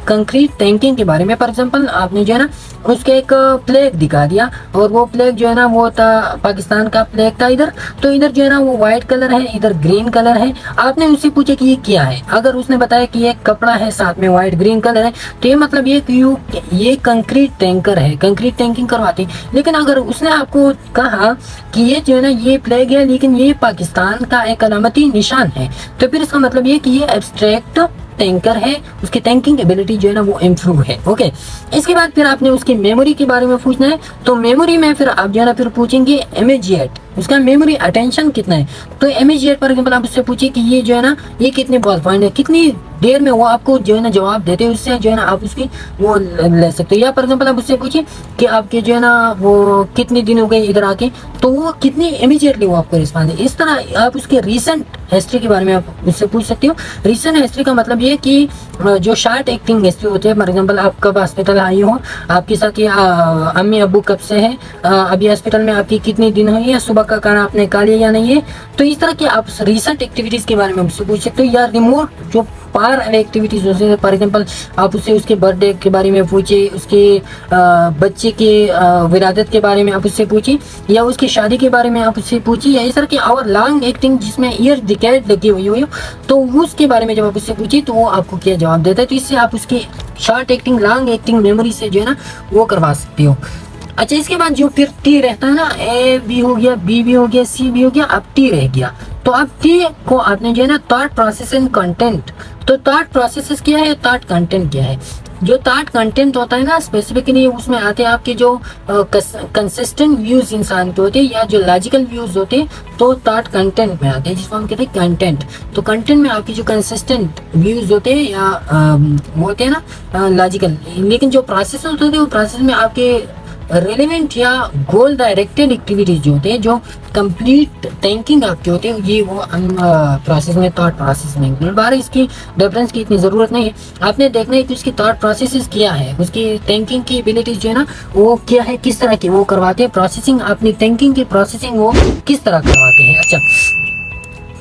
कंक्रीट थिंकिंग के बारे में, फॉर एग्जांपल आपने जो है ना उसके एक फ्लैग दिखा दिया और वो फ्लैग जो है ना वो था पाकिस्तान का फ्लैग था इधर, तो इधर जो है ना वो व्हाइट कलर है, इधर ग्रीन कलर है। आपने उससे पूछा कि ये क्या है, अगर उसने बताया कि ये कपड़ा है साथ में व्हाइट ग्रीन कलर है, तो ये मतलब ये कंक्रीट टैंकर है, कंक्रीट टैंकिंग करवाते हैं। लेकिन अगर उसने आपको कहा कि ये जो है ना ये फ्लैग है लेकिन ये पाकिस्तान का एक अलामती निशान है, तो फिर इसका मतलब ये कि ये एब्स्ट्रैक्ट टैंकर है, उसकी टैंकिंग एबिलिटी जो है ना वो इम्प्रूव है। ओके, इसके बाद फिर आपने उसकी मेमोरी के बारे में पूछना है, तो मेमोरी में फिर आप जो है ना फिर पूछेंगे इमीडिएट, उसका मेमोरी अटेंशन कितना है। तो इमीडिएट फॉर एग्जांपल आप उससे पूछिए कि ये जो है ना ये कितने बॉल पॉइंट है, कितनी देर में वो आपको जो है ना जवाब देते हैं, उससे जो है ना आप उसकी वो ले सकते हो। या फॉर एग्जांपल आप उससे पूछिए कि आपके जो है ना वो कितने दिन हो गए इधर आके, तो वो कितनी इमीडिएटली वो आपको रिस्पॉन्स है। इस तरह आप उसके रिसेंट हिस्ट्री के बारे में आप उससे पूछ सकते हो। रिसेंट हिस्ट्री का मतलब ये कि जो शॉर्ट एक्टिंग हिस्ट्री होती है, फॉर एग्जांपल आप कब हॉस्पिटल आई हो, आपके साथ ये अम्मी अब्बू कब से है, अभी हॉस्पिटल में आपकी कितने दिन हुई है, सुबह का खाना आपने खा लिया या नहीं है, तो इस तरह की आप रिसेंट एक्टिविटीज के बारे में उससे पूछ सकते हो। या रिमोट जो पार एक्टिविटीज होती है, फॉर एग्जांपल आप उससे उसके बर्थडे के बारे में पूछिए, उसके बच्चे के विरादत के बारे में आप उससे पूछिए, या उसकी शादी के बारे में आप उससे पूछिए, या इस तरह की और लॉन्ग एक्टिंग जिसमें ईयर डिकेड लगी हुई हो, तो उसके बारे में जब आप उससे पूछिए तो वो आपको क्या जवाब देता है। तो इससे आप उसकी short acting long acting memory से जो है ना वो करवा सकते हो। अच्छा, इसके बाद जो फिर टी रहता है ना, ए बी हो गया, बी भी हो गया, सी भी हो गया, अब टी रह गया। तो अब टी को आपने जो है ना थॉट प्रोसेस एंड कंटेंट, तो थॉट प्रोसेस क्या है, थॉट कंटेंट क्या है। जो थॉट कंटेंट होता है ना स्पेसिफिकली उसमें आते हैं आपके जो कंसिस्टेंट व्यूज इंसान के होते हैं या जो लॉजिकल व्यूज होते हैं, तो थॉट कंटेंट में आते हैं, जिसको हम कहते हैं कंटेंट। तो कंटेंट में आपकी जो कंसिस्टेंट व्यूज होते हैं या वो होते हैं ना लॉजिकल, लेकिन जो प्रोसेस होते हैं वो प्रोसेस में आपके रेलेवेंट या गोल डायरेक्टेड एक्टिविटीज जो होते हैं, जो कंप्लीट थिंकिंग आपके होते हैं, ये वो प्रोसेस में थॉट प्रोसेस में इंक्लूड। बार इसकी डिफरेंस की इतनी ज़रूरत नहीं है, आपने देखना है कि उसकी थॉट प्रोसेस क्या है, उसकी थिंकिंग की एबिलिटीज जो है ना वो क्या है, किस तरह की वो करवाते हैं प्रोसेसिंग, अपनी थिंकिंग की प्रोसेसिंग वो किस तरह करवाते हैं। अच्छा,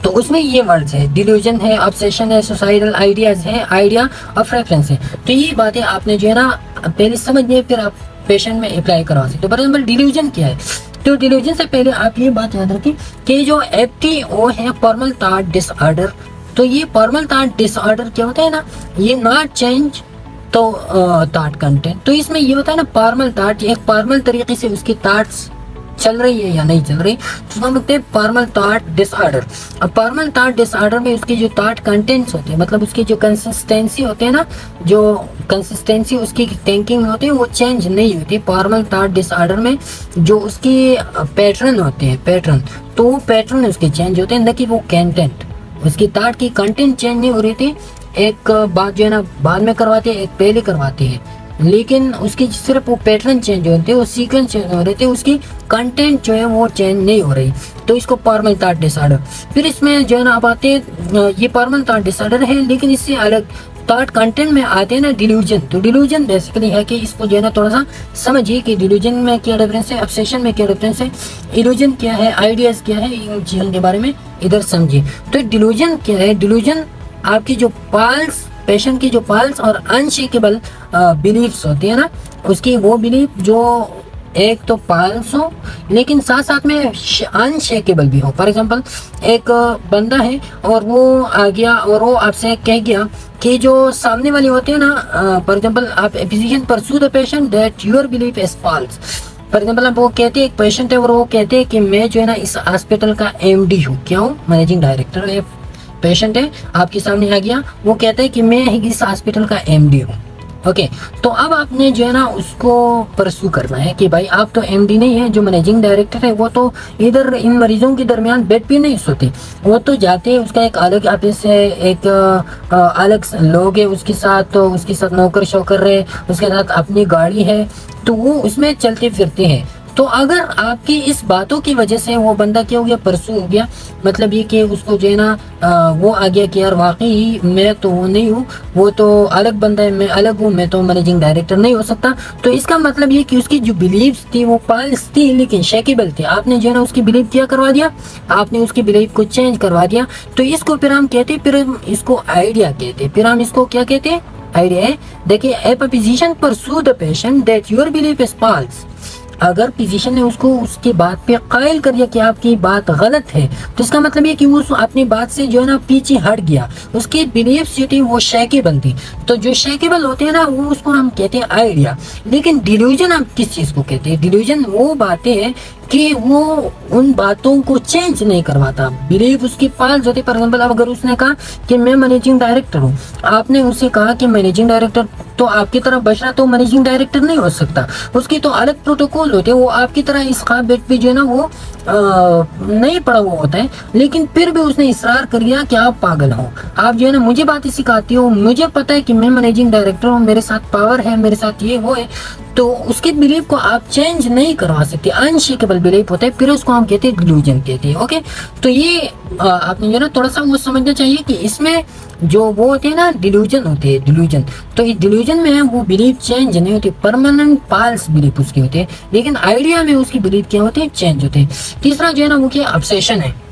तो उसमें ये वर्ड्स है, डिल्यूजन है, ऑब्सेशन है, सोसाइटल आइडियाज है, आइडिया ऑफ रेफरेंस है। तो ये बातें आपने जो है ना पहले समझिए, फिर आप पेशेंट में अप्लाई करवा सकते हो। फॉर एग्जाम्पल डिल्यूजन क्या है, तो डिल्यूजन से पहले आप ये बात याद रखें कि जो FTO है फॉर्मल थॉट डिसऑर्डर, तो ये फॉर्मल थॉट डिसऑर्डर क्या होता है ना, ये नॉट चेंज तो थॉट कंटेंट। तो इसमें ये होता है ना फॉर्मल थॉट, एक फॉर्मल तरीके से उसकी थॉट्स चल रही है या नहीं चल रही, तो हम कहते हैं फॉर्मल थॉट डिसऑर्डर। अब फॉर्मल थॉट डिसऑर्डर में उसके जो थॉट कंटेंट्स होते हैं, मतलब उसकी जो कंसिस्टेंसी होते हैं ना, जो कंसिस्टेंसी उसकी थिंकिंग होती है वो चेंज नहीं होती। फॉर्मल थॉट डिसऑर्डर में जो उसकी पैटर्न होते हैं, पैटर्न, तो वो पैटर्न उसके चेंज होते हैं, न कि वो कंटेंट। उसकी थॉट की कंटेंट चेंज नहीं हो रही थी, एक बात जो है ना बाद में करवाते हैं, एक पहले करवाते हैं, लेकिन उसकी सिर्फ वो पैटर्न चेंज होते हैं, वो सीक्वेंस चेंज हो रहे थे, उसकी कंटेंट जो है वो चेंज नहीं हो रही, तो इसको फॉर्मल थॉट डिसऑर्डर। फिर इसमें जो है ना आप आते हैं, ये फॉर्मल थॉट डिसऑर्डर है, लेकिन इससे अलग थॉट कंटेंट में आते हैं ना डिल्यूजन। तो डिल्यूजन बेसिकली है कि इसको जो है ना थोड़ा सा समझिए कि डिल्यूजन में क्या डिफरेंस है, ऑब्सेशन में क्या डिफरेंस है, इल्यूजन क्या है, आइडियाज क्या है, इन चीज़ों के बारे में इधर समझिए। तो डिल्यूजन क्या है, डिल्यूजन आपकी जो पाल्स, पेशेंट की जो पाल्स और अनशेकेबल बिलीफ्स होती है ना, उसकी वो बिलीफ जो एक तो पाल्स हो लेकिन साथ साथ में अनशेकेबल भी हो। फॉर एग्जांपल एक बंदा है और वो आ गया और वो आपसे कह गया कि जो सामने वाले होते हैं ना, फॉर एग्जांपल आप physician pursue the patient that your belief is false. For example आप वो कहते हैं, एक पेशेंट है और वो कहते हैं कि मैं जो है ना इस हॉस्पिटल का MD हूँ, क्या हूँ, मैनेजिंग डायरेक्टर है। पेशेंट है आपके सामने आ गया, वो कहता है कि मैं इस हॉस्पिटल का MD हूँ। ओके, तो अब आपने जो है ना उसको परस्यू करना है कि भाई आप तो MD नहीं है, जो मैनेजिंग डायरेक्टर है वो तो इधर इन मरीजों के दरमियान बेड पे नहीं सोते, वो तो जाते हैं, उसका एक अलग ऑफिस है, एक अलग लोग है उसके साथ, तो उसके साथ नौकर शौकर है, उसके साथ अपनी गाड़ी है, तो वो उसमें चलते फिरते हैं। तो अगर आपकी इस बातों की वजह से वो बंदा क्या हो गया, परसू हो गया, मतलब ये कि उसको जो है ना वो आ गया कि यार वाकई मैं तो वो नहीं हूँ, वो तो अलग बंदा है, मैं अलग हूँ, मैं तो मैनेजिंग डायरेक्टर नहीं हो सकता। तो इसका मतलब ये कि उसकी जो बिलीव्स थी वो पाल्स थी लेकिन शेकेबल थी। आपने जो है ना उसकी बिलीव क्या करवा दिया, आपने उसकी बिलीव को चेंज करवा दिया। तो इसको फिर हम कहते, फिर हम इसको आइडिया कहते, फिर हम इसको क्या कहते हैं, आइडिया है। देखिए, a physician pursue the patient that your belief is false. अगर फिजिशियन ने उसको उसकी बात पे कायल कर दिया कि आपकी बात गलत है, तो इसका मतलब ये कि वो अपनी बात से जो है ना पीछे हट गया, उसकी बिलीफ जो थी वो शेकेबल थी। तो जो शेकेबल होते हैं ना वो उसको हम कहते हैं आइडिया। लेकिन डिल्यूजन हम किस चीज को कहते हैं, डिल्यूजन वो बातें हैं कि वो उन बातों को चेंज नहीं करवाता, बिलीफ उसकी फॉल्स होती। फॉर एग्जाम्पल, अब अगर उसने कहा कि मैं मैनेजिंग डायरेक्टर हूँ, आपने उससे कहा कि मैनेजिंग डायरेक्टर तो आपकी तरह बशरा तो मैनेजिंग डायरेक्टर नहीं हो सकता, उसकी तो अलग प्रोटोकॉल होते हैं, वो आपकी तरह इस काबिल पे जो है ना वो नहीं पड़ा हुआ होता है। लेकिन फिर भी उसने इसरार कर दिया कि आप पागल हो, आप जो है ना मुझे बातें सिखाती हो, मुझे पता है कि मैं मैनेजिंग डायरेक्टर हूँ, मेरे साथ पावर है, मेरे साथ ये वो है। तो उसके बिलीफ को आप चेंज नहीं करवा सकते, अनशेकेबल बिलीफ होता है, फिर उसको हम कहते हैं डिल्यूजन कहते हैं। ओके, तो ये आपने जो ना थोड़ा सा वो समझना चाहिए कि इसमें जो वो होते हैं ना डिल्यूजन होते हैं, डिल्यूजन। तो इस डिल्यूजन में वो बिलीफ चेंज नहीं होती, परमानेंट फॉल्स बिलीफ उसके होते हैं। लेकिन आइडिया में उसकी बिलीफ क्या होते हैं, चेंज होते हैं। तीसरा जो है ना वो क्या, ऑब्सेशन है।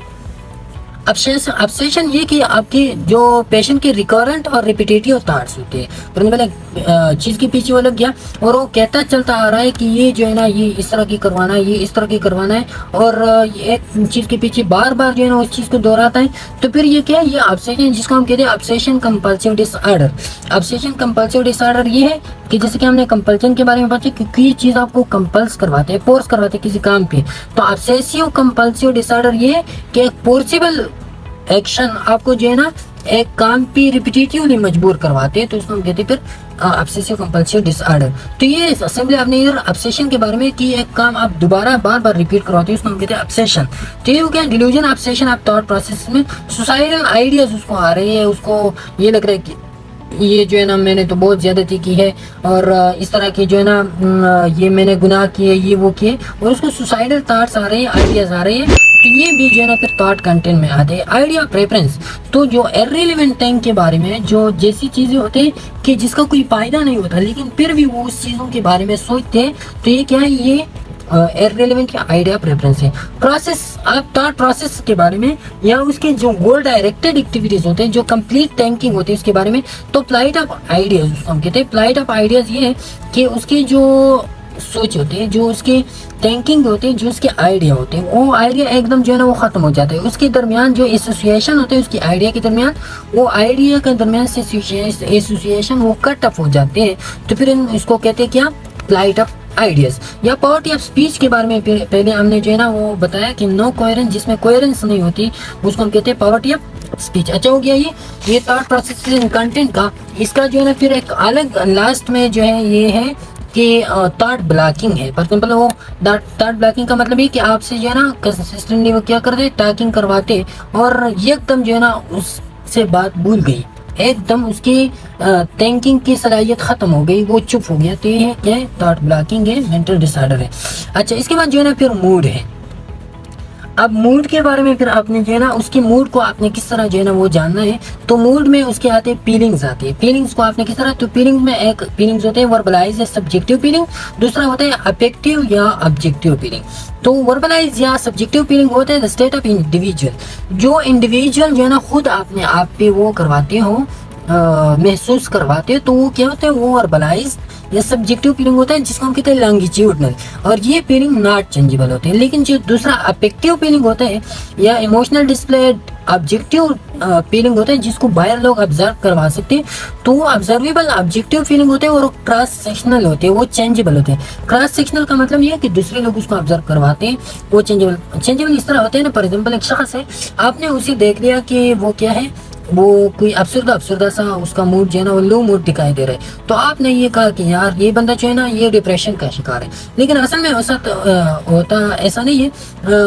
ऑब्सेशन ये कि आपकी जो पेशेंट के रिकरेंट और रिपीटेटिव थॉट्स होते हैं, पहले चीज के पीछे वो लग गया और वो कहता चलता आ रहा है कि ये जो है ना ये इस तरह की करवाना है, ये इस तरह की करवाना है, और एक चीज के पीछे बार बार जो है ना उस चीज को दोहराता है। तो फिर ये क्या है, ये ऑब्सेशन, जिसको हम कहते हैं obsession compulsive disorder. Obsession compulsive disorder ये है कि जैसे कि हमने कंपल्सन के बारे में बात की, क्योंकि ये चीज आपको कंपल्स करवाते हैं, फोर्स करवाते हैं किसी काम पे। तो ऑब्सेसिव कंपल्सिव डिसऑर्डर ये है कि एक फोर्सिबल एक्शन आपको जो है ना एक काम पे रिपीटेटिवली मजबूर करवाते हैं, तो इसको हम कहते हैं फिर ऑब्सेसिव कंपल्सिव डिसऑर्डर। तो ये असेंबली आपने इधर ऑब्सेशन के बारे में कि एक काम आप दोबारा बार बार रिपीट करवाते हैं, उसको हम कहते हैं ऑब्सेशन। तो ये क्या, डिल्यूजन, ऑब्सेशन आप थॉट प्रोसेस में सुसाइडल आइडियाज उसको आ रहे हैं, उसको ये लग रहा है कि ये जो है ना मैंने तो बहुत ज्यादती की है, और इस तरह की जो है ना ये मैंने गुनाह किए, ये वो किए, और उसको सुसाइडल थॉट्स आ रहे हैं, आइडियाज आ रहे हैं। तो ये भी जो है ना फिर थॉट कंटेंट में आते हैं। आइडिया प्रेफरेंस, तो जो इर्रेलेवेंट थिंग के बारे में, जो जैसी चीजें होते हैं कि जिसका कोई फायदा नहीं होता लेकिन फिर भी वो उस चीजों के बारे में सोचते हैं, तो ये क्या है, ये इर्रेलेवेंट की आइडिया प्रेफरेंस है। प्रोसेस, आप थॉट प्रोसेस के बारे में या उसके जो गोल डायरेक्टेड एक्टिविटीज होते हैं, जो कंप्लीट थिंकिंग होती है उसके बारे में। तो फ्लाइट ऑफ आइडियाज उसको हम कहते हैं। फ्लाइट ऑफ आइडियाज ये है कि उसकी जो सोच होते हैं, जो उसके थिंकिंग होते हैं, जो उसके आइडिया होते हैं, वो आइडिया एकदम जो है ना वो खत्म हो जाता है। उसके दरमियान जो एसोसिएशन होते हैं उसकी आइडिया के दरमियान, वो आइडिया के दरमियान से एसोसिएशन वो कट ऑफ हो जाते हैं। तो फिर इसको कहते हैं क्या, फ्लाइट ऑफ आइडियाज। या पॉवर्टी ऑफ स्पीच के बारे में पहले हमने जो है ना वो बताया कि नो कोहेरेंस, जिसमें कोहेरेंस नहीं होती, उसको हम कहते हैं पॉवर्टी ऑफ स्पीच। अच्छा हो गया ये थॉट प्रोसेसिंग कंटेंट का। इसका जो है ना फिर एक अलग लास्ट में जो है ये है कि थॉट ब्लॉकिंग है। फॉर एग्जाम्पल, वो थॉट ब्लॉकिंग का मतलब ये कि आपसे जो है ना कंसिस्टेंटली वो क्या करते, टॉकिंग करवाते, और एकदम जो है ना उससे बात भूल गई, एकदम उसकी थिंकिंग की सलाहियत खत्म हो गई, वो चुप हो गया। तो ये है क्या है, थॉट ब्लॉकिंग है, मेंटल डिसऑर्डर है। अच्छा, इसके बाद जो है ना फिर मूड है। अब मूड के बारे में फिर आपने जो है ना उसकी मूड को आपने किस तरह जो है ना वो जानना है। तो मूड में उसके आते हैं फीलिंग्स आती है। फीलिंग्स को आपने किस तरह, तो फीलिंग्स में एक फीलिंग्स होते हैं वर्बलाइज या सब्जेक्टिव फीलिंग, दूसरा होता है अफेक्टिव या ऑब्जेक्टिव फीलिंग। तो वर्बलाइज या सब्जेक्टिव फीलिंग होता है द स्टेट ऑफ इंडिविजुअल, जो इंडिविजुअल जो है ना खुद अपने आप पे वो करवाते हो, महसूस करवाते हैं, तो वो क्या होता है, वो वर्बलाइज या सब्जेक्टिव फीलिंग होता है, जिसको हम कहते हैं लॉन्गिट्यूडनल, और ये फीलिंग नॉट चेंजेबल होते हैं। लेकिन जो दूसरा अफेक्टिव फीलिंग होता है या इमोशनल डिस्प्ले ऑब्जेक्टिव फीलिंग होता है, जिसको बाहर लोग ऑब्जर्व करवा सकते हैं, तो वो ऑब्जर्वेबल ऑब्जेक्टिव फीलिंग होते हैं, और क्रॉस सेक्शनल होते हैं, वो चेंजेबल होते हैं। क्रॉस सेक्शनल का मतलब ये है कि दूसरे लोग उसको ऑब्जर्व करवाते हैं, वो चेंजेबल इस तरह होते हैं ना। फॉर एग्जाम्पल, एक शख्स है, आपने उसे देख लिया कि वो क्या है, वो कोई अफसरदा सा उसका मूड जो है ना वो लो मूड दिखाई दे रहा है, तो आपने ये कहा कि यार ये बंदा जो है ना ये डिप्रेशन का शिकार है। लेकिन असल में ऐसा होता ऐसा नहीं है,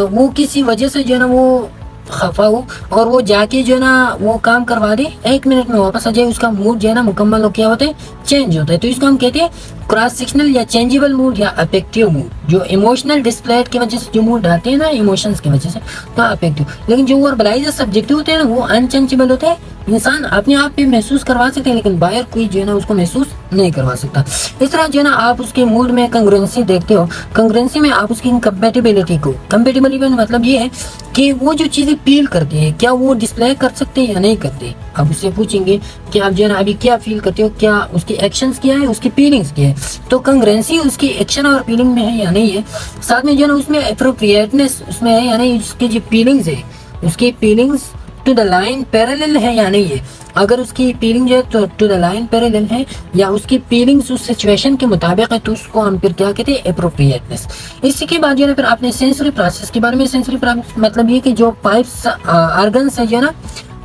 वो किसी वजह से जो है ना वो खफा हो और वो जाके जो है ना वो काम करवा दे, 1 मिनट में वापस आ जाए, उसका मूड जो है ना मुकम्मल हो क्या होता है, चेंज होता है। तो इसको हम कहते हैं क्रॉस सेक्शनल या चेंजेबल मूड या अफेक्टिव मूड, जो इमोशनल डिस्प्ले की वजह से जो मूड आते हैं ना इमोशंस की वजह से, तो अफेक्टिव। लेकिन जो वर्बलाइज सब्जेक्टिव होते हैं ना वो अनचेंजेबल होते हैं, इंसान अपने आप पे महसूस करवा सकते हैं लेकिन बाहर कोई जो है ना उसको महसूस नहीं करवा सकता। इस तरह जो है ना आप उसके मूड में कंग्रुएंसी देखते हो, कंग्रुएंसी में आप उसकी कंपैटिबिलिटी को, कंपैटिबिलिटी मतलब ये है कि वो जो चीजें फील करते हैं क्या वो डिस्प्ले कर सकते हैं या नहीं करते। आप उससे पूछेंगे कि आप जो है ना अभी क्या फील करते हो, क्या उसके एक्शंस क्या है, उसकी फीलिंग्स क्या है, तो कंग्रुएंसी उसकी एक्शन और फीलिंग में है या नहीं है। साथ में जो है ना उसमें एप्रोप्रिएटनेस उसमें है या नहीं, उसकी जो फीलिंग्स है उसकी feelings to the line parallel है या नहीं है। अगर उसकी फीलिंग जो है तो टू द लाइन पैरेलल है या उसकी फीलिंग्स उस सिचुएशन के मुताबिक है, तो उसको हम फिर क्या कहते हैं, एप्रोप्रिएटनेस। इसी के बाद जो है ना फिर आपने सेंसरी प्रोसेस के बारे में, सेंसरी प्रोसेस मतलब ये कि जो पाइप्स ऑर्गन्स है जो है ना,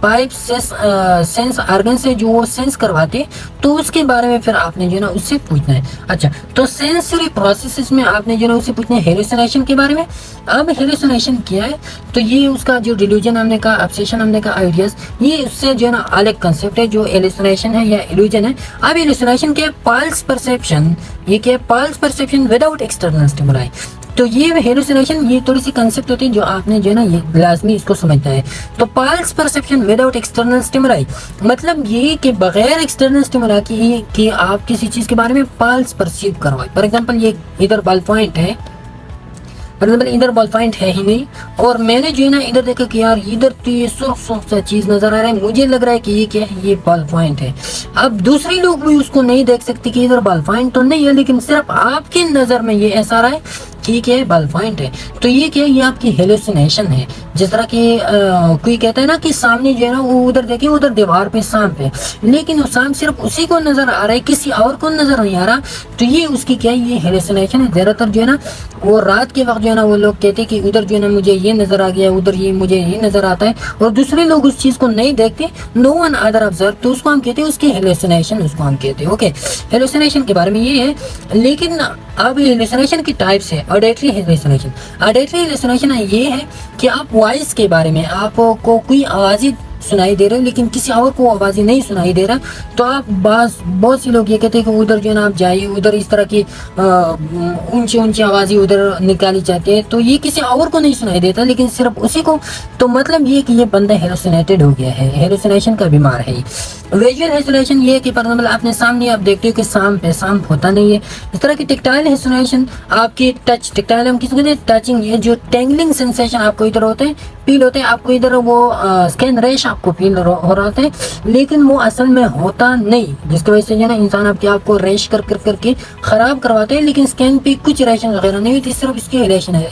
पाइप सेंस ऑर्गन से जो वो सेंस करवाते, तो उसके बारे में फिर आपने जो है ना उससे पूछना है। अच्छा, तो सेंसरी प्रोसेसेस में आपने जो है ना उससे पूछना है हेलुसिनेशन के बारे में। अब हेलुसिनेशन क्या है, तो ये उसका जो डिल्यूजन हमने कहा, ऑब्सेशन हमने कहा, आइडियाज, ये उससे जो है ना अलग कंसेप्ट है जो हेलुसिनेशन है या इल्यूजन है। अब हेलुसिनेशन क्या है, पल्स परसेप्शन, ये क्या है, pulse perception without external stimuli. तो ये हेलुसिनेशन, ये थोड़ी सी कंसेप्ट होती है जो आपने जो है ना ये लाजमी इसको समझना है। तो pulse perception without external stimuli मतलब ये कि बगैर एक्सटर्नल स्टिमुलाई कि आप किसी चीज के बारे में पल्स परसीव करवाए। फॉर एग्जांपल ये इधर बॉल पॉइंट है, फॉर एग्जांपल इधर बॉल पॉइंट है ही नहीं, और मैंने जो है ना इधर देखा कि यार इधर तो ये सुर्ख सा चीज नजर आ रहा है, मुझे लग रहा है कि ये क्या है, ये बॉल पॉइंट है। अब दूसरे लोग भी उसको नहीं देख सकते कि इधर बॉल पॉइंट तो नहीं है, लेकिन सिर्फ आपकी नजर में ये ऐसा रहा है ठीक है बॉल पॉइंट है। तो ये क्या है, ये आपकी हेलुसिनेशन है। जिस तरह की कोई कहता है ना कि सामने जो है ना वो उधर देखिए, उधर दीवार पे सांप है, लेकिन वो सांप सिर्फ उसी को नजर आ रहा है, किसी और को नजर नहीं आ रहा, तो ये उसकी क्या है, ये हेलुसिनेशन है। ज्यादातर जो है ना वो रात के वक्त जो है ना वो लोग कहते हैं कि उधर जो है ना मुझे ये नजर आ गया, उधर ये मुझे ये नजर आता है, और दूसरे लोग उस चीज को नहीं देखते, नो वन अदर ऑब्जर्व, तो उसको हम कहते हैं उसकी हेलुसिनेशन, उसको हम कहते हैं। ओके, हेलुसिनेशन के बारे में ये है। लेकिन अब हेलुसिनेशन की टाइप्स है। ऑडिटरी हेलुसिनेशन, ऑडिटरी हेलुसिनेशन ये है कि आप वॉइस के बारे में, आपको कोई आवाज़ सुनाई दे रहे हो लेकिन किसी और को आवाज़ें नहीं सुनाई दे रहा, तो आप बहुत सी लोग ये कहते हैं कि उधर जो है ना आप जाइए, उधर इस तरह की ऊंची ऊंची आवाज़ें उधर निकाली जाती है, तो ये किसी और को नहीं सुनाई देता लेकिन सिर्फ उसी को, तो मतलब ये कि ये बंदा हेलुसिनेटेड हो गया है, हेलुसिनेशन का बीमार है। विजुअल हेलुसिनेशन ये है कि फॉर एग्जांपल आपने सामने आप देखते हो कि सांप है, सांप होता नहीं है। इस तरह की टेक्टाइल हेलुसिनेशन, आपकी टच, टेक्टाइल हम किसी कहते हैं टचिंग, ये जो टेंगलिंग सेंसेशन आपको इधर होते हैं, फील होते हैं, आपको इधर वो स्कैन रेश आपको फील हो रहा है, लेकिन वो असल में होता नहीं, जिसकी वजह से जो है ना इंसान आपके आप को रेश करके खराब करवाते हैं, लेकिन स्कैन पे कुछ रेशन वगैरह नहीं होती, सिर्फ इसकी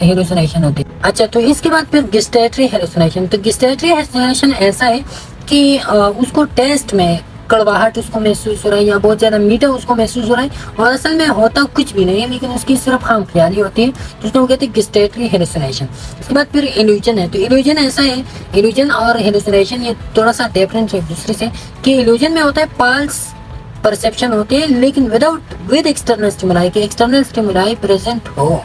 हेलुसिनेशन होती है। अच्छा, तो इसके बाद फिर गेस्टेटरी हेलुसिनेशन। तो गेस्टेटरी हेलुसिनेशन ऐसा है कि उसको टेस्ट में कड़वाहट उसको महसूस हो रहा है या बहुत ज्यादा मीठा उसको महसूस हो रहा है, और असल में होता कुछ भी नहीं है, लेकिन उसकी सिर्फ खाम ख्याली होती है, तो उसको कहते हैं गेस्टेटरी हेलुसिनेशन। इसके बाद फिर इल्यूजन है। तो इल्यूजन ऐसा है, इल्यूजन और हेलुसिनेशन ये थोड़ा सा डिफरेंट है एक दूसरे से, कि इल्यूजन में होता है पल्स परसेप्शन होती है लेकिन विद एक्सटर्नल स्टिमुलाई, के एक्सटर्नल स्टिमुलाई प्रेजेंट हो।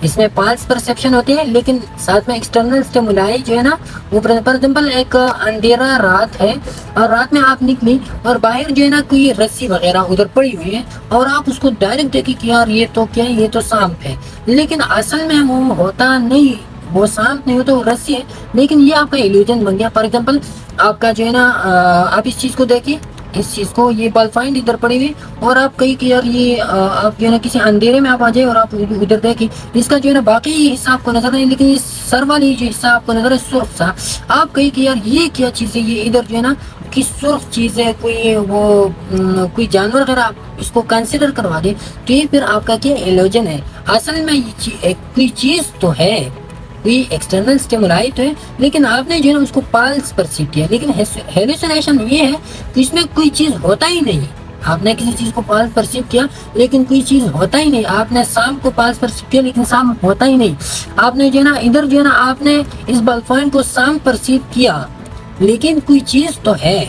इसमें पल्स परसेप्शन होती है लेकिन साथ में एक्सटर्नल स्टिमुलाई जो है ना वो, फॉर एग्जाम्पल एक अंधेरा रात है और रात में आप निकली और बाहर जो है ना कोई रस्सी वगैरह उधर पड़ी हुई है, और आप उसको डायरेक्ट देखी कि यार ये तो क्या है, ये तो सांप है, लेकिन असल में वो होता नहीं, वो सांप नहीं होता, वो रस्सी है, लेकिन ये आपका इल्यूजन बन गया। फॉर एग्जाम्पल आपका जो है ना आप इस चीज को देखिए, इस चीज को, ये बॉल पॉइंट इधर पड़ी हुई, और आप कहीं कि यार ये आप जो है ना किसी अंधेरे में आप आ जाए और आप उधर देखिए, इसका जो है ना बाकी हिस्सा आपको नजर नहीं, लेकिन ये सर वाली जो हिस्सा आपको नजर है सुर्ख सा, आप कहीं कि यार ये क्या चीज है, ये इधर जो है ना कि सुर्ख चीज है, कोई वो कोई जानवर वगैरह आप इसको कंसिडर करवा दे, तो ये फिर आपका क्या इल्यूजन है। असल में ये कोई चीज तो है, कोई एक्सटर्नल स्टिमुलाई तो है, लेकिन आपने जो है ना उसको पल्स परसीव किया, लेकिन हेलुसिनेशन ये है कि इसमें कोई चीज होता ही नहीं। आपने किसी चीज को पल्स परसीव किया लेकिन कोई चीज होता ही नहीं, आपने सांप को पल्स परसीव किया लेकिन सांप होता ही नहीं, आपने जो है ना इधर जो है ना आपने इस बॉल पॉइंट को सांप परसीव किया लेकिन कोई चीज तो है,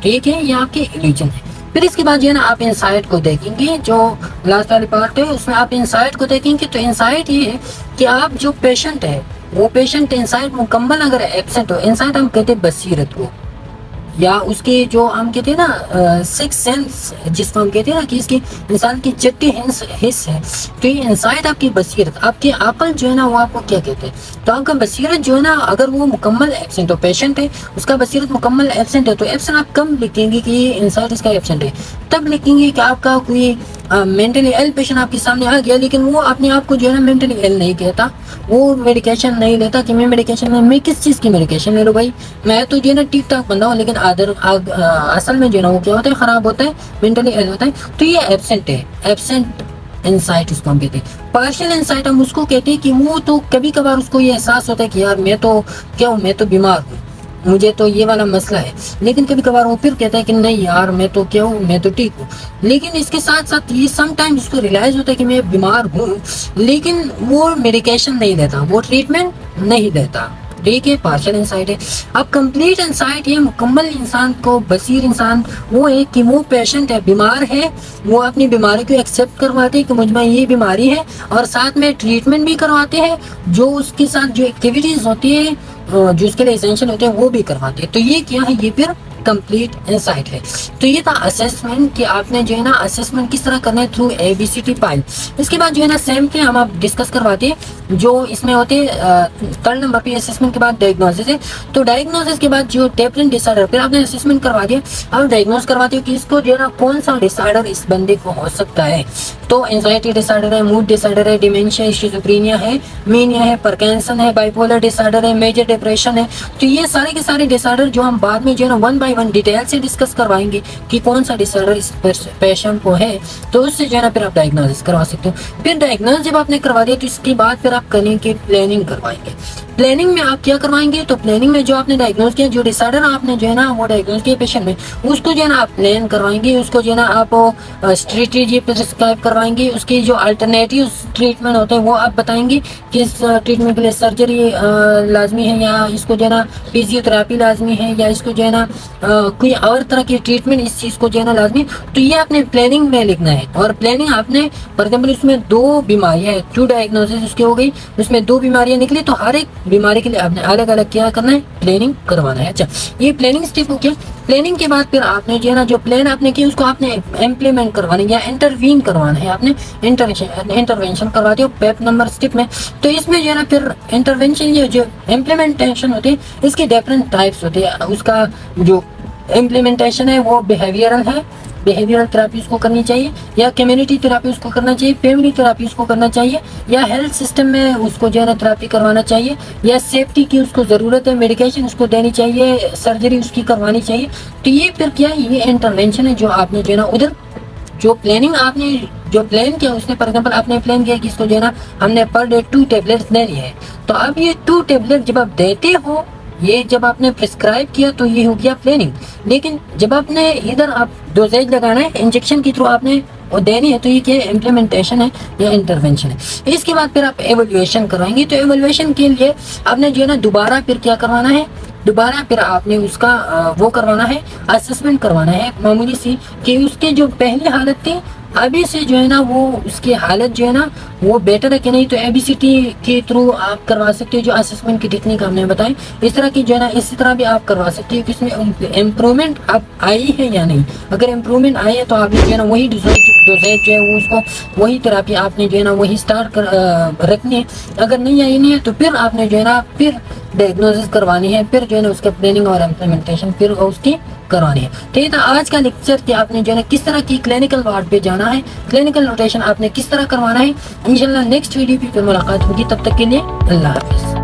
ठीक है, ये आपके इल्यूजन है। फिर इसके बाद जो है ना आप इनसाइट को देखेंगे, जो लास्ट वाली पार्ट है उसमें आप इनसाइट को देखेंगे। तो इनसाइट ये है कि आप जो पेशेंट है वो पेशेंट इनसाइट मुकम्मल अगर एब्सेंट हो, इनसाइट हम कहते हैं बसीरत को, या उसके जो हम कहते हैं ना सिक्स सेंस, जिसको हम कहते हैं ना कि इसकी इंसान की छठी हिस्स है, तो ये इंसाइट आपकी बसीरत, आपकी अकल जो है ना वो आपको क्या कहते हैं, तो आपका बसीरत जो है ना अगर वो मुकम्मल एब्सेंट हो, पेशेंट है उसका बसीरत मुकम्मल एब्सेंट है, तो एब्सेंट आप कम लिखेंगे कि ये इंसाइट इसका एब्सेंट है, तब लिखेंगे कि आपका कोई मेंटली इल पेशेंट आपके सामने आ गया, लेकिन वो अपने आप को जो है ना मेंटली इल नहीं कहता, वो मेडिकेशन नहीं लेता कि मैं मेडिकेशन में, मैं किस चीज़ की मेडिकेशन ले लूँ भाई, मैं तो जो है ना ठीक ठाक बंदा हूँ, लेकिन असल में जो है ना वो क्या होता है, ख़राब होता है, मेंटली इल होता है, तो ये एब्सेंट है, एब्सेंट इंसाइट उसको हम कहते हैं। पार्शियल इंसाइट हम उसको कहते हैं कि वो तो कभी कभार उसको ये एहसास होता है कि यार मैं तो क्या हूँ, मैं तो बीमार हूँ, मुझे तो ये वाला मसला है, लेकिन कभी कभार वो फिर कहता है कि नहीं यार मैं तो क्या हूँ, मैं तो ठीक हूँ, लेकिन इसके साथ साथ ये समटाइम्स उसको रियलाइज होता है कि मैं बीमार हूँ, लेकिन वो मेडिकेशन नहीं लेता, वो ट्रीटमेंट नहीं लेता, ठीक है, पार्शियल इंसाइट है। अब कंप्लीट इंसाइट ये मुकम्मल इंसान को, बसीर इंसान वो है कि वो पेशेंट है, बीमार है, वो अपनी बीमारी को एक्सेप्ट करवाते हैं कि मुझ में ये बीमारी है, और साथ में ट्रीटमेंट भी करवाते हैं, जो उसके साथ जो एक्टिविटीज होती है जो उसके लिए एसेंशियल होते हैं वो भी करवाते हैं, तो ये क्या है, ये फिर कंप्लीट इंसाइट है। तो ये था असेसमेंट कि आपने जो है ना असेसमेंट किस तरह करना है थ्रू ABCD फाइल। इसके बाद जो है ना सेम पे हम आप डिस्कस करवाते हैं, जो इसमें होते हैं थर्ड नंबर पे असेसमेंट के बाद डायग्नोसिस है, तो डायग्नोसिस के बाद जो टेपरेंट डिसऑर्डर, फिर आपने असेसमेंट करवा दिया, अब डायग्नोस करवाते हो कि इसको जो है ना कौन सा डिसऑर्डर इस बंदे को हो सकता है, तो एंजाइटी डिसऑर्डर है, मूड डिसऑर्डर है, डिमेंशिया, शिज़ोफ्रेनिया है, मेनिया है, पार्किंसन है, बाइपोलर डिसऑर्डर है, मेजर डिप्रेशन है, तो ये सारे के सारे डिसऑर्डर जो हम बाद में जो है ना 1 बाय 1 डिटेल से डिस्कस करवाएंगे कि कौन सा डिसऑर्डर इस पेशेंट को है, तो उससे जो है ना फिर आप डायग्नोसिस करवा सकते हो। फिर डायग्नोसिस जब आपने करवा दिया तो इसके बाद फिर आप क्लिनिक की प्लानिंग करवाएंगे। प्लानिंग में आप क्या करवाएंगे, तो प्लानिंग में जो आपने डायग्नोज किया, जो डिसऑर्डर आपने जो है ना वो डायग्नोज किया पेशेंट में, उसको जो है ना आप प्लान करवाएंगे, उसको जो है ना आप स्ट्रेटेजी प्रिस्क्राइब करवाएंगे, उसकी जो अल्टरनेटिव ट्रीटमेंट होते हैं वो आप बताएंगे कि इस ट्रीटमेंट के लिए सर्जरी लाजमी है, या इसको जो है ना फिजियोथेरेपी लाजमी है, या इसको जो है ना कोई और तरह की ट्रीटमेंट इस चीज़ को जो है ना लाजमी, तो ये आपने प्लानिंग में लिखना है। और प्लानिंग आपने फॉर एग्जाम्पल उसमें 2 बीमारियाँ है, 2 डायग्नोसिस उसकी हो गई, उसमें 2 बीमारियाँ निकली, तो हर एक बीमारी के लिए आपने अलग अलग क्या करना है, प्लानिंग करवाना है। अच्छा, ये प्लानिंग स्टेप हो गया। प्लानिंग के बाद फिर आपने जो है ना जो प्लान आपने किया उसको आपने इम्प्लीमेंट करवाना है या इंटरवीन करवाना है, आपने इंटरवेंशन करवाते हो पेप नंबर स्टेप में। तो इसमें जो है ना फिर इंटरवेंशन ये जो इम्प्लीमेंटेशन होती है इसके डिफरेंट टाइप्स होते हैं। उसका जो इम्प्लीमेंटेशन है वो बिहेवियरल है, बिहेवियरल थेरेपी उसको करनी चाहिए, या कम्युनिटी थेरेपी उसको करना चाहिए, फैमिली थेरेपी उसको करना चाहिए, या हेल्थ सिस्टम में उसको जो है ना थेरेपी करवाना चाहिए, या सेफ्टी की उसको ज़रूरत है, मेडिकेशन उसको देनी चाहिए, सर्जरी उसकी करवानी चाहिए। तो ये फिर क्या है, ये इंटरवेंशन है जो आपने जो है ना उधर जो प्लानिंग आपने जो प्लान किया उसने फॉर एग्जाम्पल आपने प्लान किया कि इसको जो है ना हमने पर डे 2 टेबलेट्स देनी है, तो अब ये 2 टेबलेट जब आप देते हो, ये जब आपने प्रिस्क्राइब किया तो ये हो गया प्लानिंग। लेकिन जब आपने इधर आप डोजेज लगाना है, इंजेक्शन के थ्रू आपने वो देनी है, तो ये क्या इम्प्लीमेंटेशन है या इंटरवेंशन है। इसके बाद फिर आप एवोल्यूशन करवाएंगे, तो एवोल्यूशन के लिए आपने जो है ना दोबारा फिर क्या करवाना है, दोबारा फिर आपने उसका वो करवाना है, असेसमेंट करवाना है मामूली सी, कि उसके जो पहली हालत थी अभी से जो है ना वो उसकी हालत जो है ना वो बेटर है कि नहीं। तो ABCD के थ्रू आप करवा सकते हो, जो असेसमेंट की टेक्निक हमने बताई, इस तरह की जो है ना इसी तरह भी आप करवा सकते हो कि इसमें इम्प्रूवमेंट आप आई है या नहीं। अगर इम्प्रूवमेंट आई है तो आपने जो है ना वही डोजेज जो है वो उसको वही थेरेपी आपने जो है ना वही स्टार्ट कर रखनी है। अगर नहीं आई नहीं है तो फिर आपने जो है ना फिर डायग्नोसिस करवानी है, फिर जो है ना उसका प्लानिंग और इम्प्लीमेंटेशन फिर उसकी करवानी है। ठीक है, तो आज का लेक्चर कि आपने जो है ना किस तरह की क्लिनिकल वार्ड पे जाना है, क्लिनिकल रोटेशन आपने किस तरह करवाना है। इंशाल्लाह नेक्स्ट वीडियो पे फिर मुलाकात होगी, तब तक के लिए अल्लाह हाफिज़।